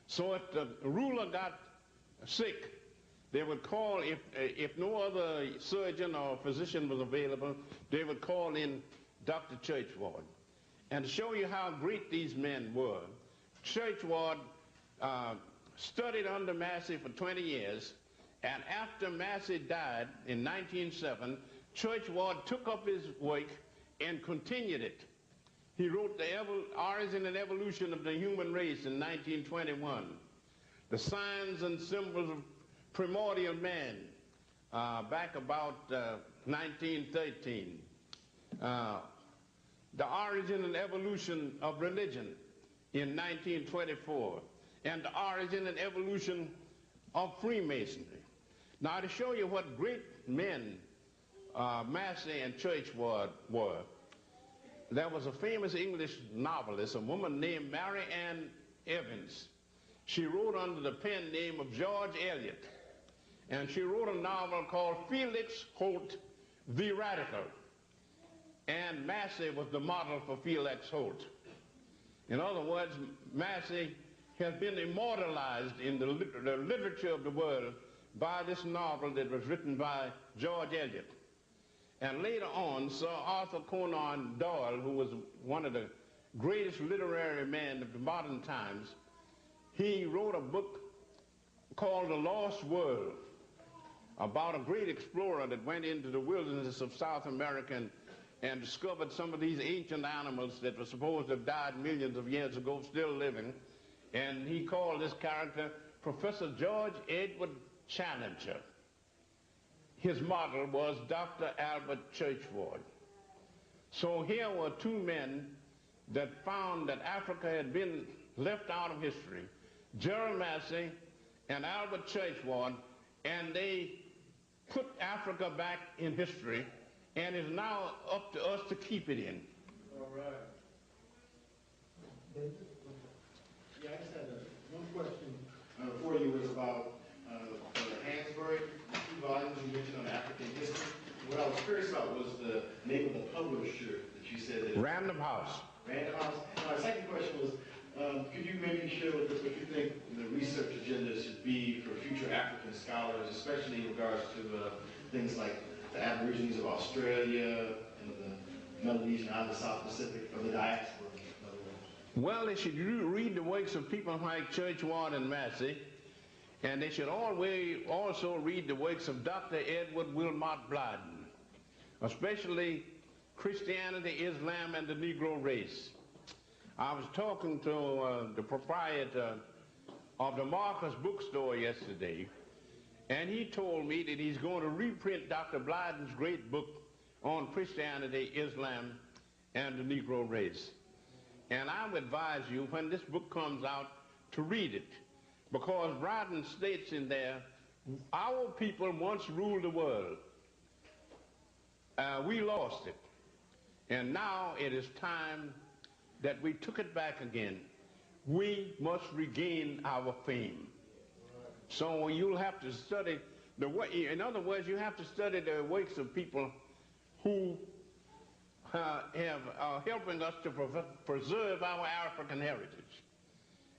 So if the ruler got sick, they would call, if no other surgeon or physician was available, they would call in Dr. Churchward. And to show you how great these men were, Churchward studied under Massey for 20 years, and after Massey died in 1907, Churchward took up his work and continued it. He wrote The Origin and Evolution of the Human Race in 1921, The Signs and Symbols of Primordial Man back about 1913, The Origin and Evolution of Religion in 1924, and The Origin and Evolution of Freemasonry. Now, to show you what great men Massey and Churchward were, there was a famous English novelist, a woman named Mary Ann Evans. She wrote under the pen name of George Eliot, and she wrote a novel called Felix Holt, the Radical. And Massey was the model for Felix Holt. In other words, Massey has been immortalized in the literature of the world by this novel that was written by George Eliot. And later on, Sir Arthur Conan Doyle, who was one of the greatest literary men of the modern times, he wrote a book called The Lost World about a great explorer that went into the wilderness of South America and discovered some of these ancient animals that were supposed to have died millions of years ago, still living. And he called this character Professor George Edward Challenger. His model was Dr. Albert Churchward. So here were 2 men that found that Africa had been left out of history, Gerald Massey and Albert Churchward, and they put Africa back in history, and it's now up to us to keep it in. All right. Yeah, I just had one question for you. Was about Hansberry, the 2 volumes you mentioned on African history. What I was curious about was the name of the publisher that you said that Random House. Random House. My second question was, could you maybe share with us what you think the research agenda should be for future African scholars, especially in regards to things like the Aborigines of Australia and the Melanesian and the South Pacific, or the diaspora, in other words? Well, they should read the works of people like Churchward and Massey, and they should always also read the works of Dr. Edward Wilmot Blyden, especially Christianity, Islam, and the Negro race. I was talking to the proprietor of the Marcus bookstore yesterday, and he told me that he's going to reprint Dr. Blyden's great book on Christianity, Islam, and the Negro race. And I would advise you, when this book comes out, to read it, because Blyden states in there, our people once ruled the world. We lost it. And now it is time that we took it back again. We must regain our fame. So you'll have to study the way, in other words, you have to study the works of people who are helping us to preserve our African heritage.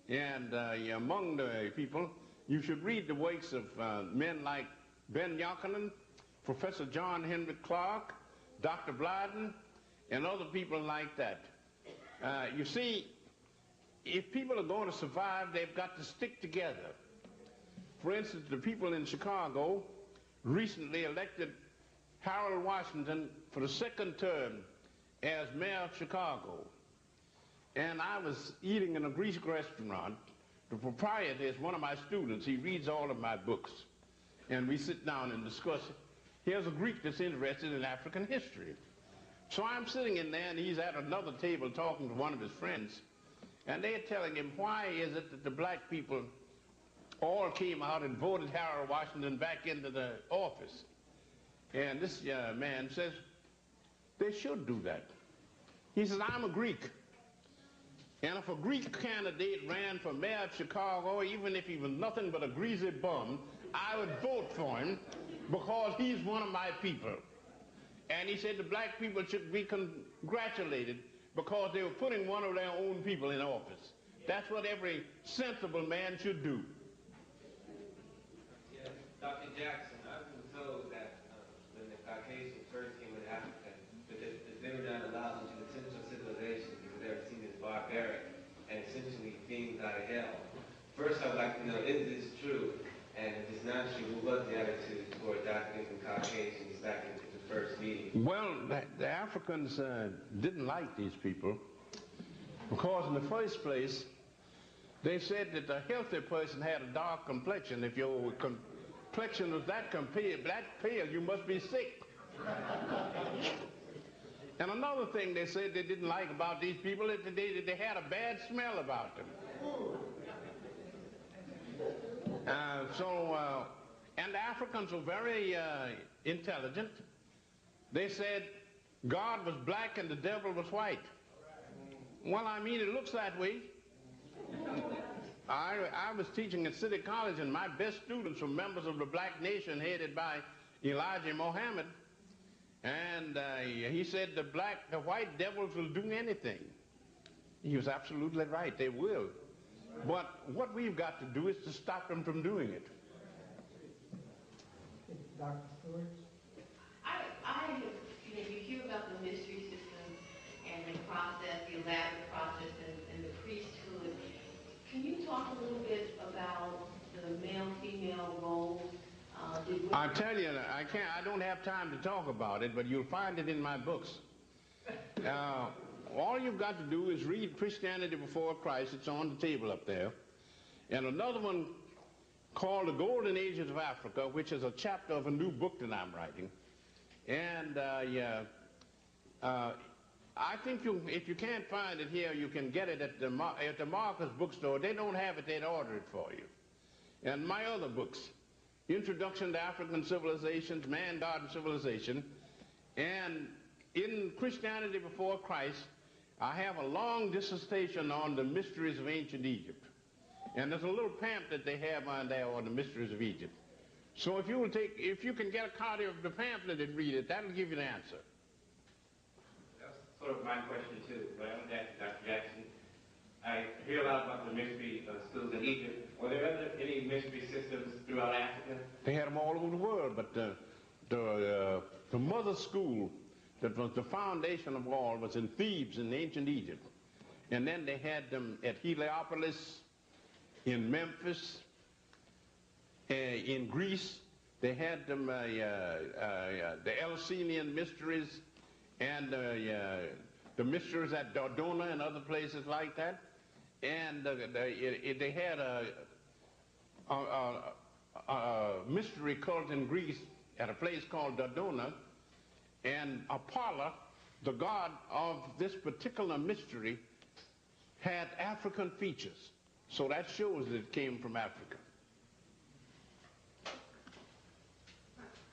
And among the people, you should read the works of men like Ben Yochanan, Professor John Henry Clark, Dr. Blyden, and other people like that. You see, if people are going to survive, they've got to stick together. For instance, the people in Chicago recently elected Harold Washington for the second term as mayor of Chicago. And I was eating in a Greek restaurant. The proprietor is one of my students. He reads all of my books. And we sit down and discuss it. Here's a Greek that's interested in African history. So I'm sitting in there, and he's at another table talking to one of his friends. And they're telling him, why is it that the black people all came out and voted Harold Washington back into the office? And this man says, they should do that. He says, I'm a Greek. And if a Greek candidate ran for mayor of Chicago, even if he was nothing but a greasy bum, I would vote for him because he's one of my people. And he said the black people should be congratulated because they were putting one of their own people in office. That's what every sensible man should do. Yeah, Dr. Jackson, I've been told that when the Caucasians first came to Africa, that they were not allowed into the central civilization because they were seen as barbaric and essentially beings out of hell. First, I'd like to know, is this true? And if it's not true, what was the attitude toward Africans and Caucasians back in the first meeting? Well, the Africans didn't like these people because in the first place, they said that a healthy person had a dark complexion. If your complexion was that pale, you must be sick. And another thing they said they didn't like about these people is that they had a bad smell about them. And the Africans were very intelligent. They said God was black and the devil was white. Well, I mean, it looks that way. I was teaching at City College, and my best students were members of the Black Nation headed by Elijah Muhammad. And he said the white devils will do anything. He was absolutely right, they will. But what we've got to do is to stop them from doing it. Dr. Stewart? You hear about the mystery system and the process, the elaborate process, and the priesthood. Can you talk a little bit about the male-female roles? I tell you, I don't have time to talk about it, but you'll find it in my books. All you've got to do is read Christianity Before Christ. It's on the table up there. And another one called The Golden Ages of Africa, which is a chapter of a new book that I'm writing. And I think if you can't find it here, you can get it at the Marcus bookstore. They don't have it, they'd order it for you. And my other books, Introduction to African Civilizations, Man, God, and Civilization, and in Christianity Before Christ, I have a long dissertation on the mysteries of ancient Egypt. And there's a little pamphlet they have on there on the mysteries of Egypt. So if you can get a copy of the pamphlet and read it, that'll give you the answer. That's sort of my question too, but I want to ask Dr. Jackson. I hear a lot about the mystery schools in Egypt. Were there any mystery systems throughout Africa? They had them all over the world, but the mother school that was the foundation of all was in Thebes in ancient Egypt. And then they had them at Heliopolis, in Memphis, in Greece. They had them, the Eleusinian mysteries, and the the mysteries at Dodona and other places like that. And they had a mystery cult in Greece at a place called Dodona, and Apollo, the god of this particular mystery, had African features. So that shows that it came from Africa.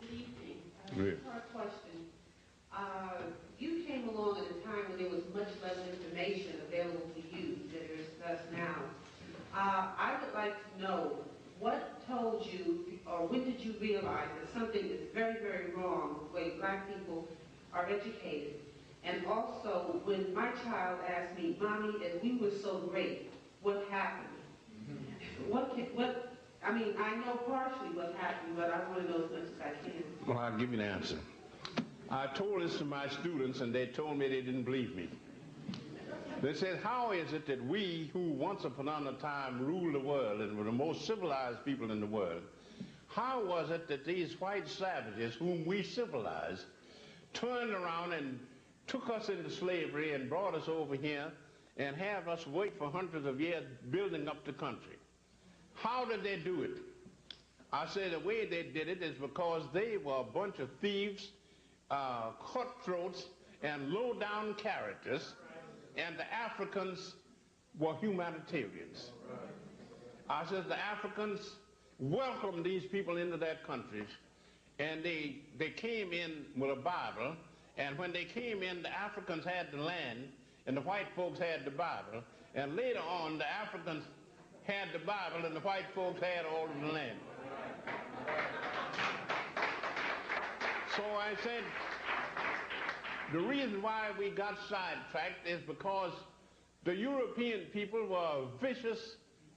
Good evening. Yeah. Short question. You came along at a time when there was much less information available to you than there is to us now. I would like to know what told you, or when did you realize that something is very, very wrong with the way black people are educated? And also, when my child asked me, Mommy, if we were so great, what happened? I mean, I know partially what happened, but I want to know as much as I can. Well, I'll give you an answer. I told this to my students, and they told me they didn't believe me. They said, how is it that we, who once upon a time ruled the world and were the most civilized people in the world, how was it that these white savages, whom we civilized, turned around and took us into slavery and brought us over here and have us wait for hundreds of years building up the country? How did they do it? I say the way they did it is because they were a bunch of thieves, cutthroats, and low-down characters, and the Africans were humanitarians. I said the Africans welcomed these people into their countries, and they came in with a Bible, and when they came in, the Africans had the land, and the white folks had the Bible, and later on, the Africans had the Bible, and the white folks had all of the land. So I said, the reason why we got sidetracked is because the European people were a vicious,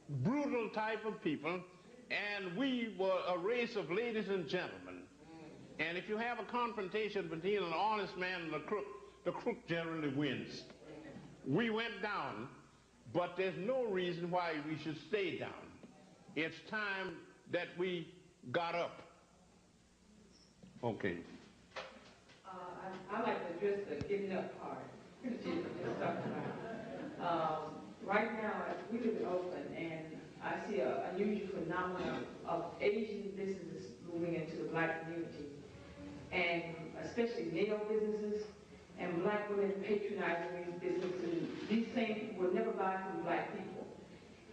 brutal type of people, and we were a race of ladies and gentlemen. And if you have a confrontation between an honest man and the crook generally wins. We went down, but there's no reason why we should stay down. It's time that we got up. Okay. I like to address the getting up part. Right now, we live in Oakland, and I see an unusual phenomenon of Asian businesses moving into the black community, and especially nail businesses, and black women patronizing these businesses. These same people will never buy from black people.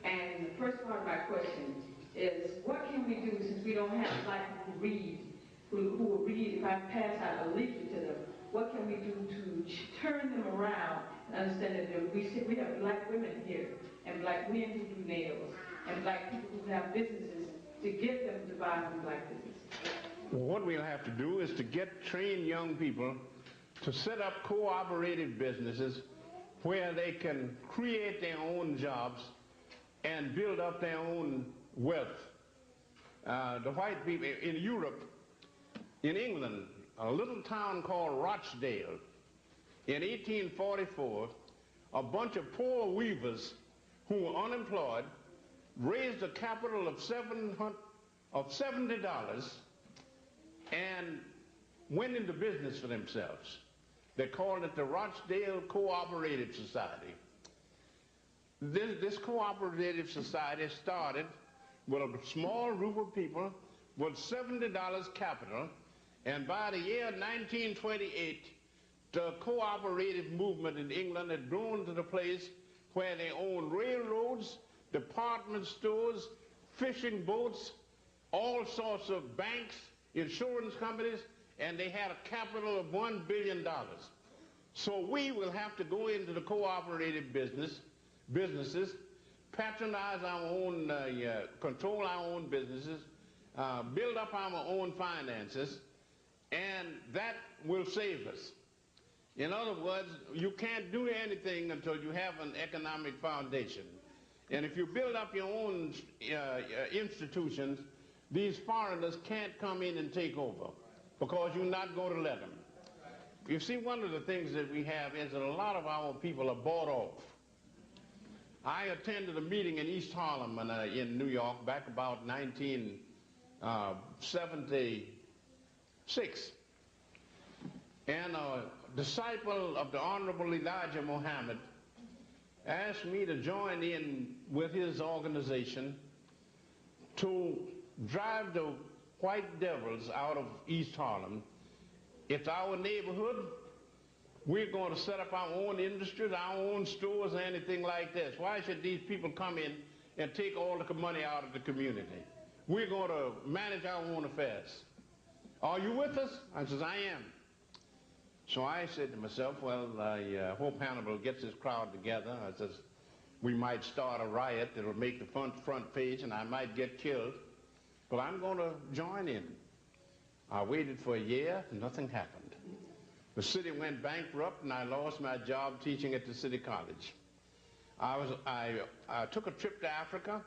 And the first part of my question is, what can we do since we don't have black people who read, who will read if I pass out a leaflet to them? What can we do to turn them around and understand that we have black women here, and black men who do nails, and black people who have businesses, to get them to buy from black businesses? Well, what we'll have to do is to get trained young people to set up cooperative businesses where they can create their own jobs and build up their own wealth. The white people in Europe, in England, a little town called Rochdale, in 1844, a bunch of poor weavers who were unemployed raised a capital of $70 and went into business for themselves. They called it the Rochdale Cooperative Society. This cooperative society started with a small group of people with $70 capital, and by the year 1928, the cooperative movement in England had grown to the place where they owned railroads, department stores, fishing boats, all sorts of banks, insurance companies, and they had a capital of $1 billion. So we will have to go into the cooperative businesses, patronize our own, control our own businesses, build up our own finances, and that will save us. In other words, you can't do anything until you have an economic foundation. And if you build up your own institutions, these foreigners can't come in and take over because you're not going to let them. You see, one of the things that we have is that a lot of our people are bought off. I attended a meeting in East Harlem in New York back about 1976. And disciple of the Honorable Elijah Muhammad asked me to join in with his organization to drive the white devils out of East Harlem. It's our neighborhood. We're going to set up our own industries, our own stores, or anything like this. Why should these people come in and take all the money out of the community? We're going to manage our own affairs. Are you with us? I says, I am. So I said to myself, well, I hope Hannibal gets his crowd together. I says, we might start a riot that'll make the front page and I might get killed, but I'm going to join in. I waited for a year and nothing happened. The city went bankrupt and I lost my job teaching at the city college. I took a trip to Africa,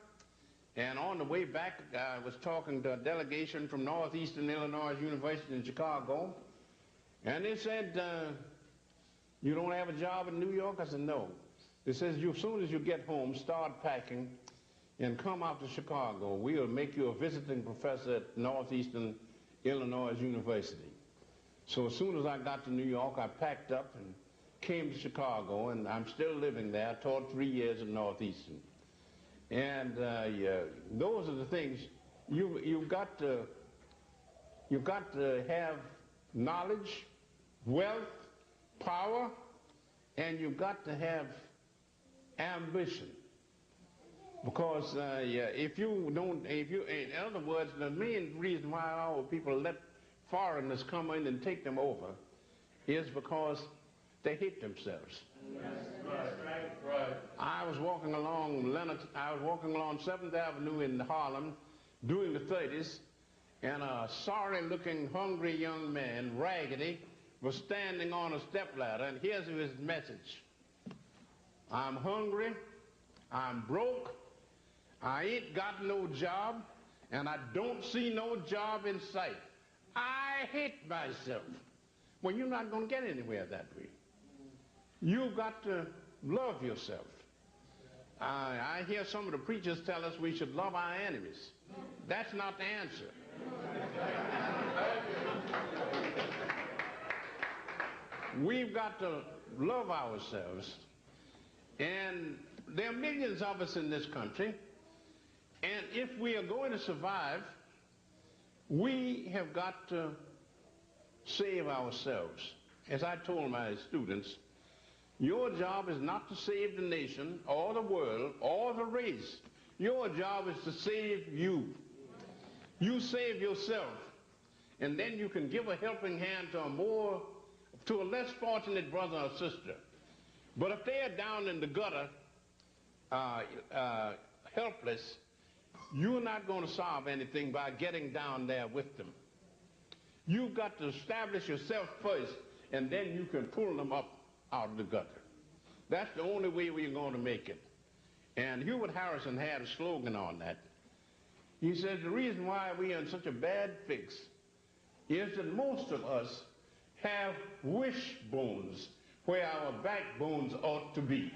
and on the way back I was talking to a delegation from Northeastern Illinois University in Chicago, and they said, you don't have a job in New York? I said, no. They says, as soon as you get home, start packing and come out to Chicago. We'll make you a visiting professor at Northeastern Illinois University. So as soon as I got to New York, I packed up and came to Chicago, and I'm still living there. I taught 3 years at Northeastern. And those are the things. You've got to have knowledge, wealth, power, and you've got to have ambition. Because in other words, the main reason why our people let foreigners come in and take them over is because they hate themselves. Right. I was walking along 7th Avenue in Harlem during the 30s, and a sorry-looking, hungry young man, raggedy, was standing on a stepladder, and here's his message. I'm hungry, I'm broke, I ain't got no job, and I don't see no job in sight. I hate myself. Well, you're not going to get anywhere that way. You've got to love yourself. I hear some of the preachers tell us we should love our enemies. That's not the answer. We've got to love ourselves. And there are millions of us in this country. And if we are going to survive, we have got to save ourselves. As I told my students, your job is not to save the nation or the world or the race. Your job is to save you. You save yourself, and then you can give a helping hand to a less fortunate brother or sister. But if they are down in the gutter, helpless, you're not going to solve anything by getting down there with them. You've got to establish yourself first, and then you can pull them up out of the gutter. That's the only way we're going to make it. And Hubert Harrison had a slogan on that. He says the reason why we are in such a bad fix is that most of us have wishbones where our backbones ought to be.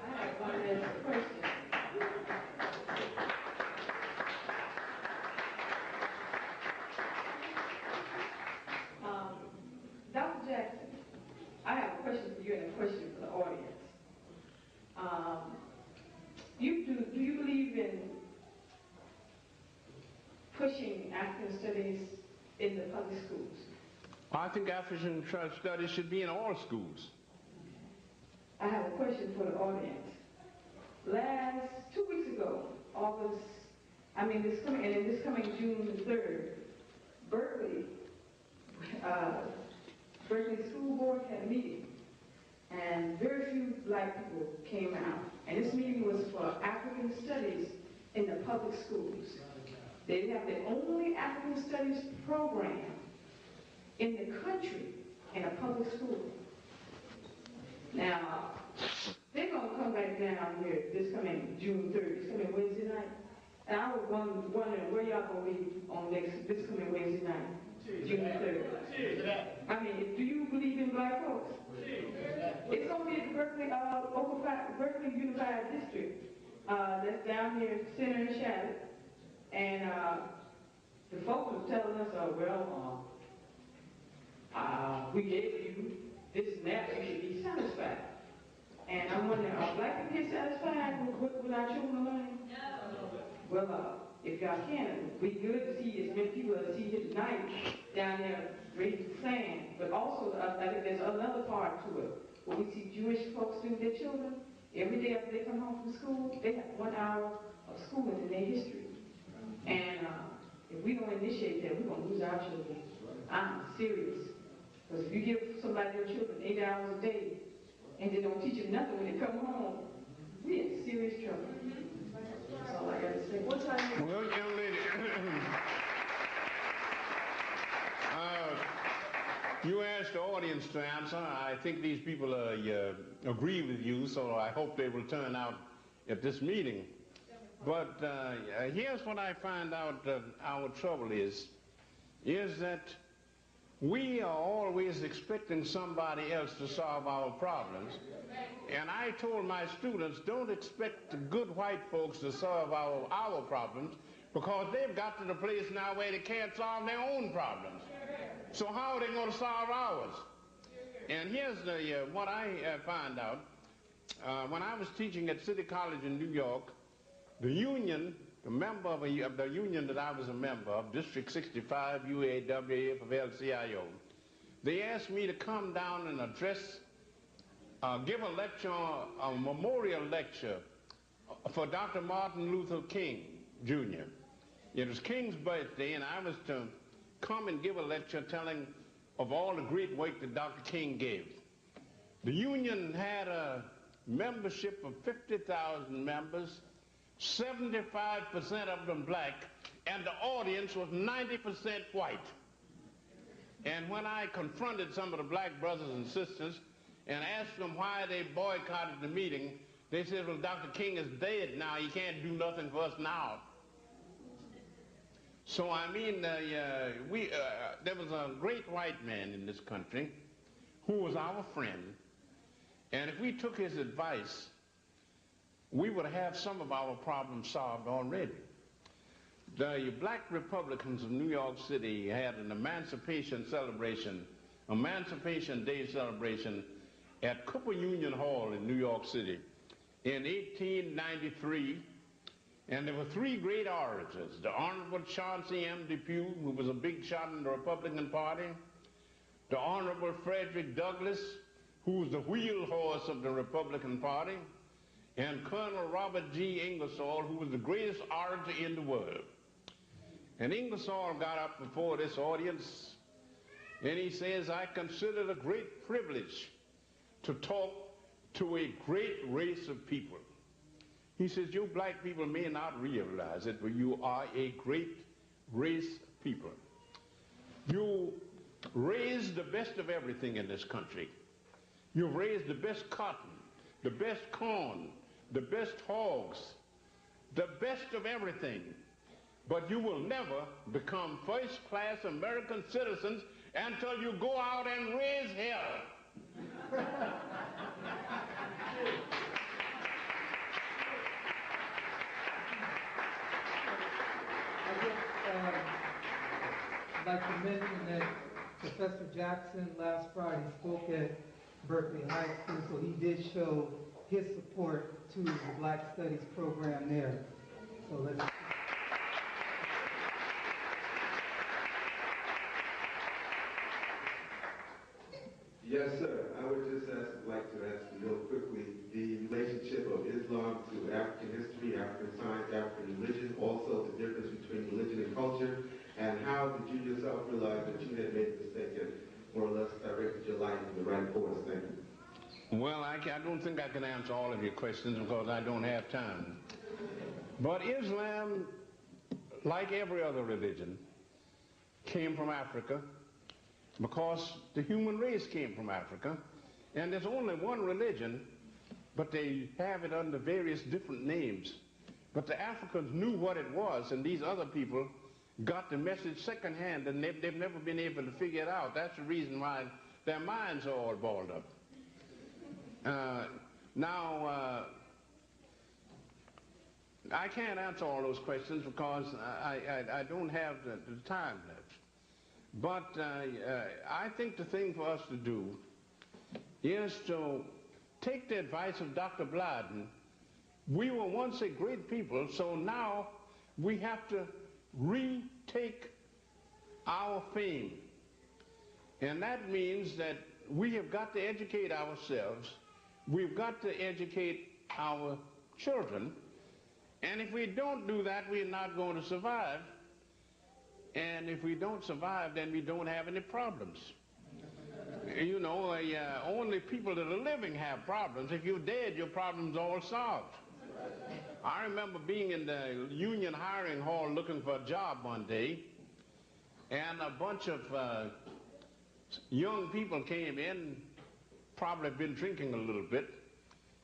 I have one last question. Dr. Jackson, I have a question for you and a question for the audience. Do you believe in pushing African studies in the public schools? I think African studies should be in all schools. I have a question for the audience. 2 weeks ago, this coming June the 3rd, Berkeley School Board had a meeting, and very few black people came out. And this meeting was for African studies in the public schools. They have the only African studies program in the country in a public school. Now, they're going to come back down here this coming June 3rd, this coming Wednesday night. And I was wondering where y'all going to be on this coming Wednesday night, June 3rd. I mean, do you believe in black folks? It's going to be at the Berkeley Unified District. That's down here, Center and Shattuck. And the folks was telling us, we gave you this and that, you should be satisfied. And I'm wondering, are black people get satisfied with our children learning? No. Well, if y'all can, it'd be good to see as many people as see here tonight down there ready to plan. But also, I think there's another part to it. When we see Jewish folks do their children, every day after they come home from school, they have 1 hour of schooling in their history. And if we don't initiate that, we're going to lose our children. I'm serious. Because if you give somebody their children 8 hours a day, and they don't teach them nothing when they come home, we're in serious trouble. That's all I got to say. Well, young lady, you asked the audience to answer. I think these people agree with you, so I hope they will turn out at this meeting. But here's what I find out our trouble is that we are always expecting somebody else to solve our problems. And I told my students, don't expect the good white folks to solve our problems, because they've got to the place now where they can't solve their own problems. So how are they going to solve ours? And here's what I found out. When I was teaching at City College in New York, the union, the member of the union that I was a member of, District 65, UAWF of LCIO, they asked me to come down and address, give a lecture, a memorial lecture for Dr. Martin Luther King, Jr. It was King's birthday, and I was to come and give a lecture telling of all the great work that Dr. King gave. The union had a membership of 50,000 members, 75% of them black, and the audience was 90% white. And when I confronted some of the black brothers and sisters and asked them why they boycotted the meeting, they said, well, Dr. King is dead now. He can't do nothing for us now. So, I mean, there was a great white man in this country who was our friend, and if we took his advice, we would have some of our problems solved already. The black Republicans of New York City had an Emancipation Day celebration at Cooper Union Hall in New York City in 1893, and there were 3 great orators: the Honorable Chauncey M. Depew, who was a big shot in the Republican Party; the Honorable Frederick Douglass, who was the wheel horse of the Republican Party; and Colonel Robert G. Ingersoll, who was the greatest orator in the world. And Ingersoll got up before this audience, and he says, I consider it a great privilege to talk to a great race of people. He says, you black people may not realize it, but you are a great race of people. You raised the best of everything in this country. You raised the best cotton, the best corn, the best hogs, the best of everything. But you will never become first-class American citizens until you go out and raise hell. I'd like to mention that Professor Jackson last Friday spoke at Berkeley High School, so he did show his support to the Black Studies program there. So let's. Yes, sir. I would just like to ask you real quickly the relationship of Islam to African history, African science, African religion, also the difference between religion and culture, and how did you yourself realize that you had made a mistake and more or less directed your life in the right course? Thank you. Well, I don't think I can answer all of your questions because I don't have time. But Islam, like every other religion, came from Africa because the human race came from Africa. And there's only one religion, but they have it under various different names. But the Africans knew what it was, and these other people got the message secondhand, and they've never been able to figure it out. That's the reason why their minds are all balled up. I can't answer all those questions because I don't have the time left. But I think the thing for us to do is to take the advice of Dr. Blyden. We were once a great people, so now we have to retake our fame. And that means that we have got to educate ourselves. We've got to educate our children. And if we don't do that, we're not going to survive. And if we don't survive, then we don't have any problems. You know, only people that are living have problems. If you're dead, your problem's all solved. I remember being in the union hiring hall looking for a job one day, and a bunch of young people came in, probably been drinking a little bit,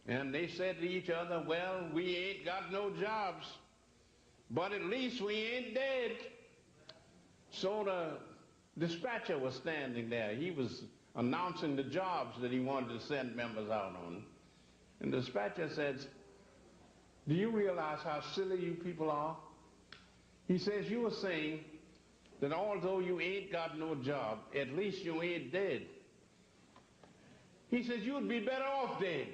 and they said to each other, well, we ain't got no jobs, but at least we ain't dead. So the dispatcher was standing there. He was announcing the jobs that he wanted to send members out on. And the dispatcher says, do you realize how silly you people are? He says, you were saying that although you ain't got no job, at least you ain't dead. He says, you'd be better off dead.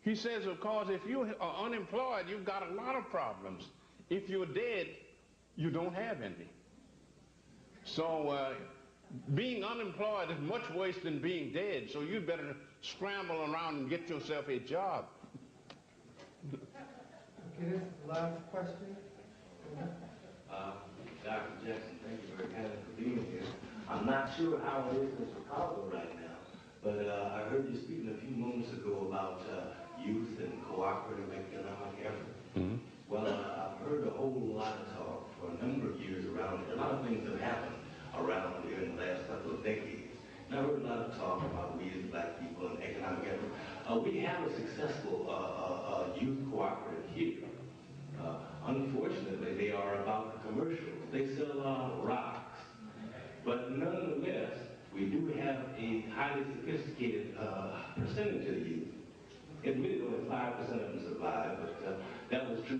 He says, of course, if you are unemployed, you've got a lot of problems. If you're dead, you don't have any. So being unemployed is much worse than being dead, so you'd better scramble around and get yourself a job. Okay, this is the last question. Dr. Jackson, thank you very kindly for being here. I'm not sure how it is in Chicago right now, but I heard you speaking a few moments ago about youth and cooperative economic effort. Mm-hmm. Well, I've heard a whole lot of talk for a number of years around here. A lot of things have happened around here in the last couple of decades. And I heard a lot of talk about we as black people and economic effort. We have a successful youth cooperative here. Unfortunately, they are about the commercials. They sell rocks. But nonetheless, we do have a highly sophisticated percentage of the youth. Admittedly, only 5% of them survive, but that was true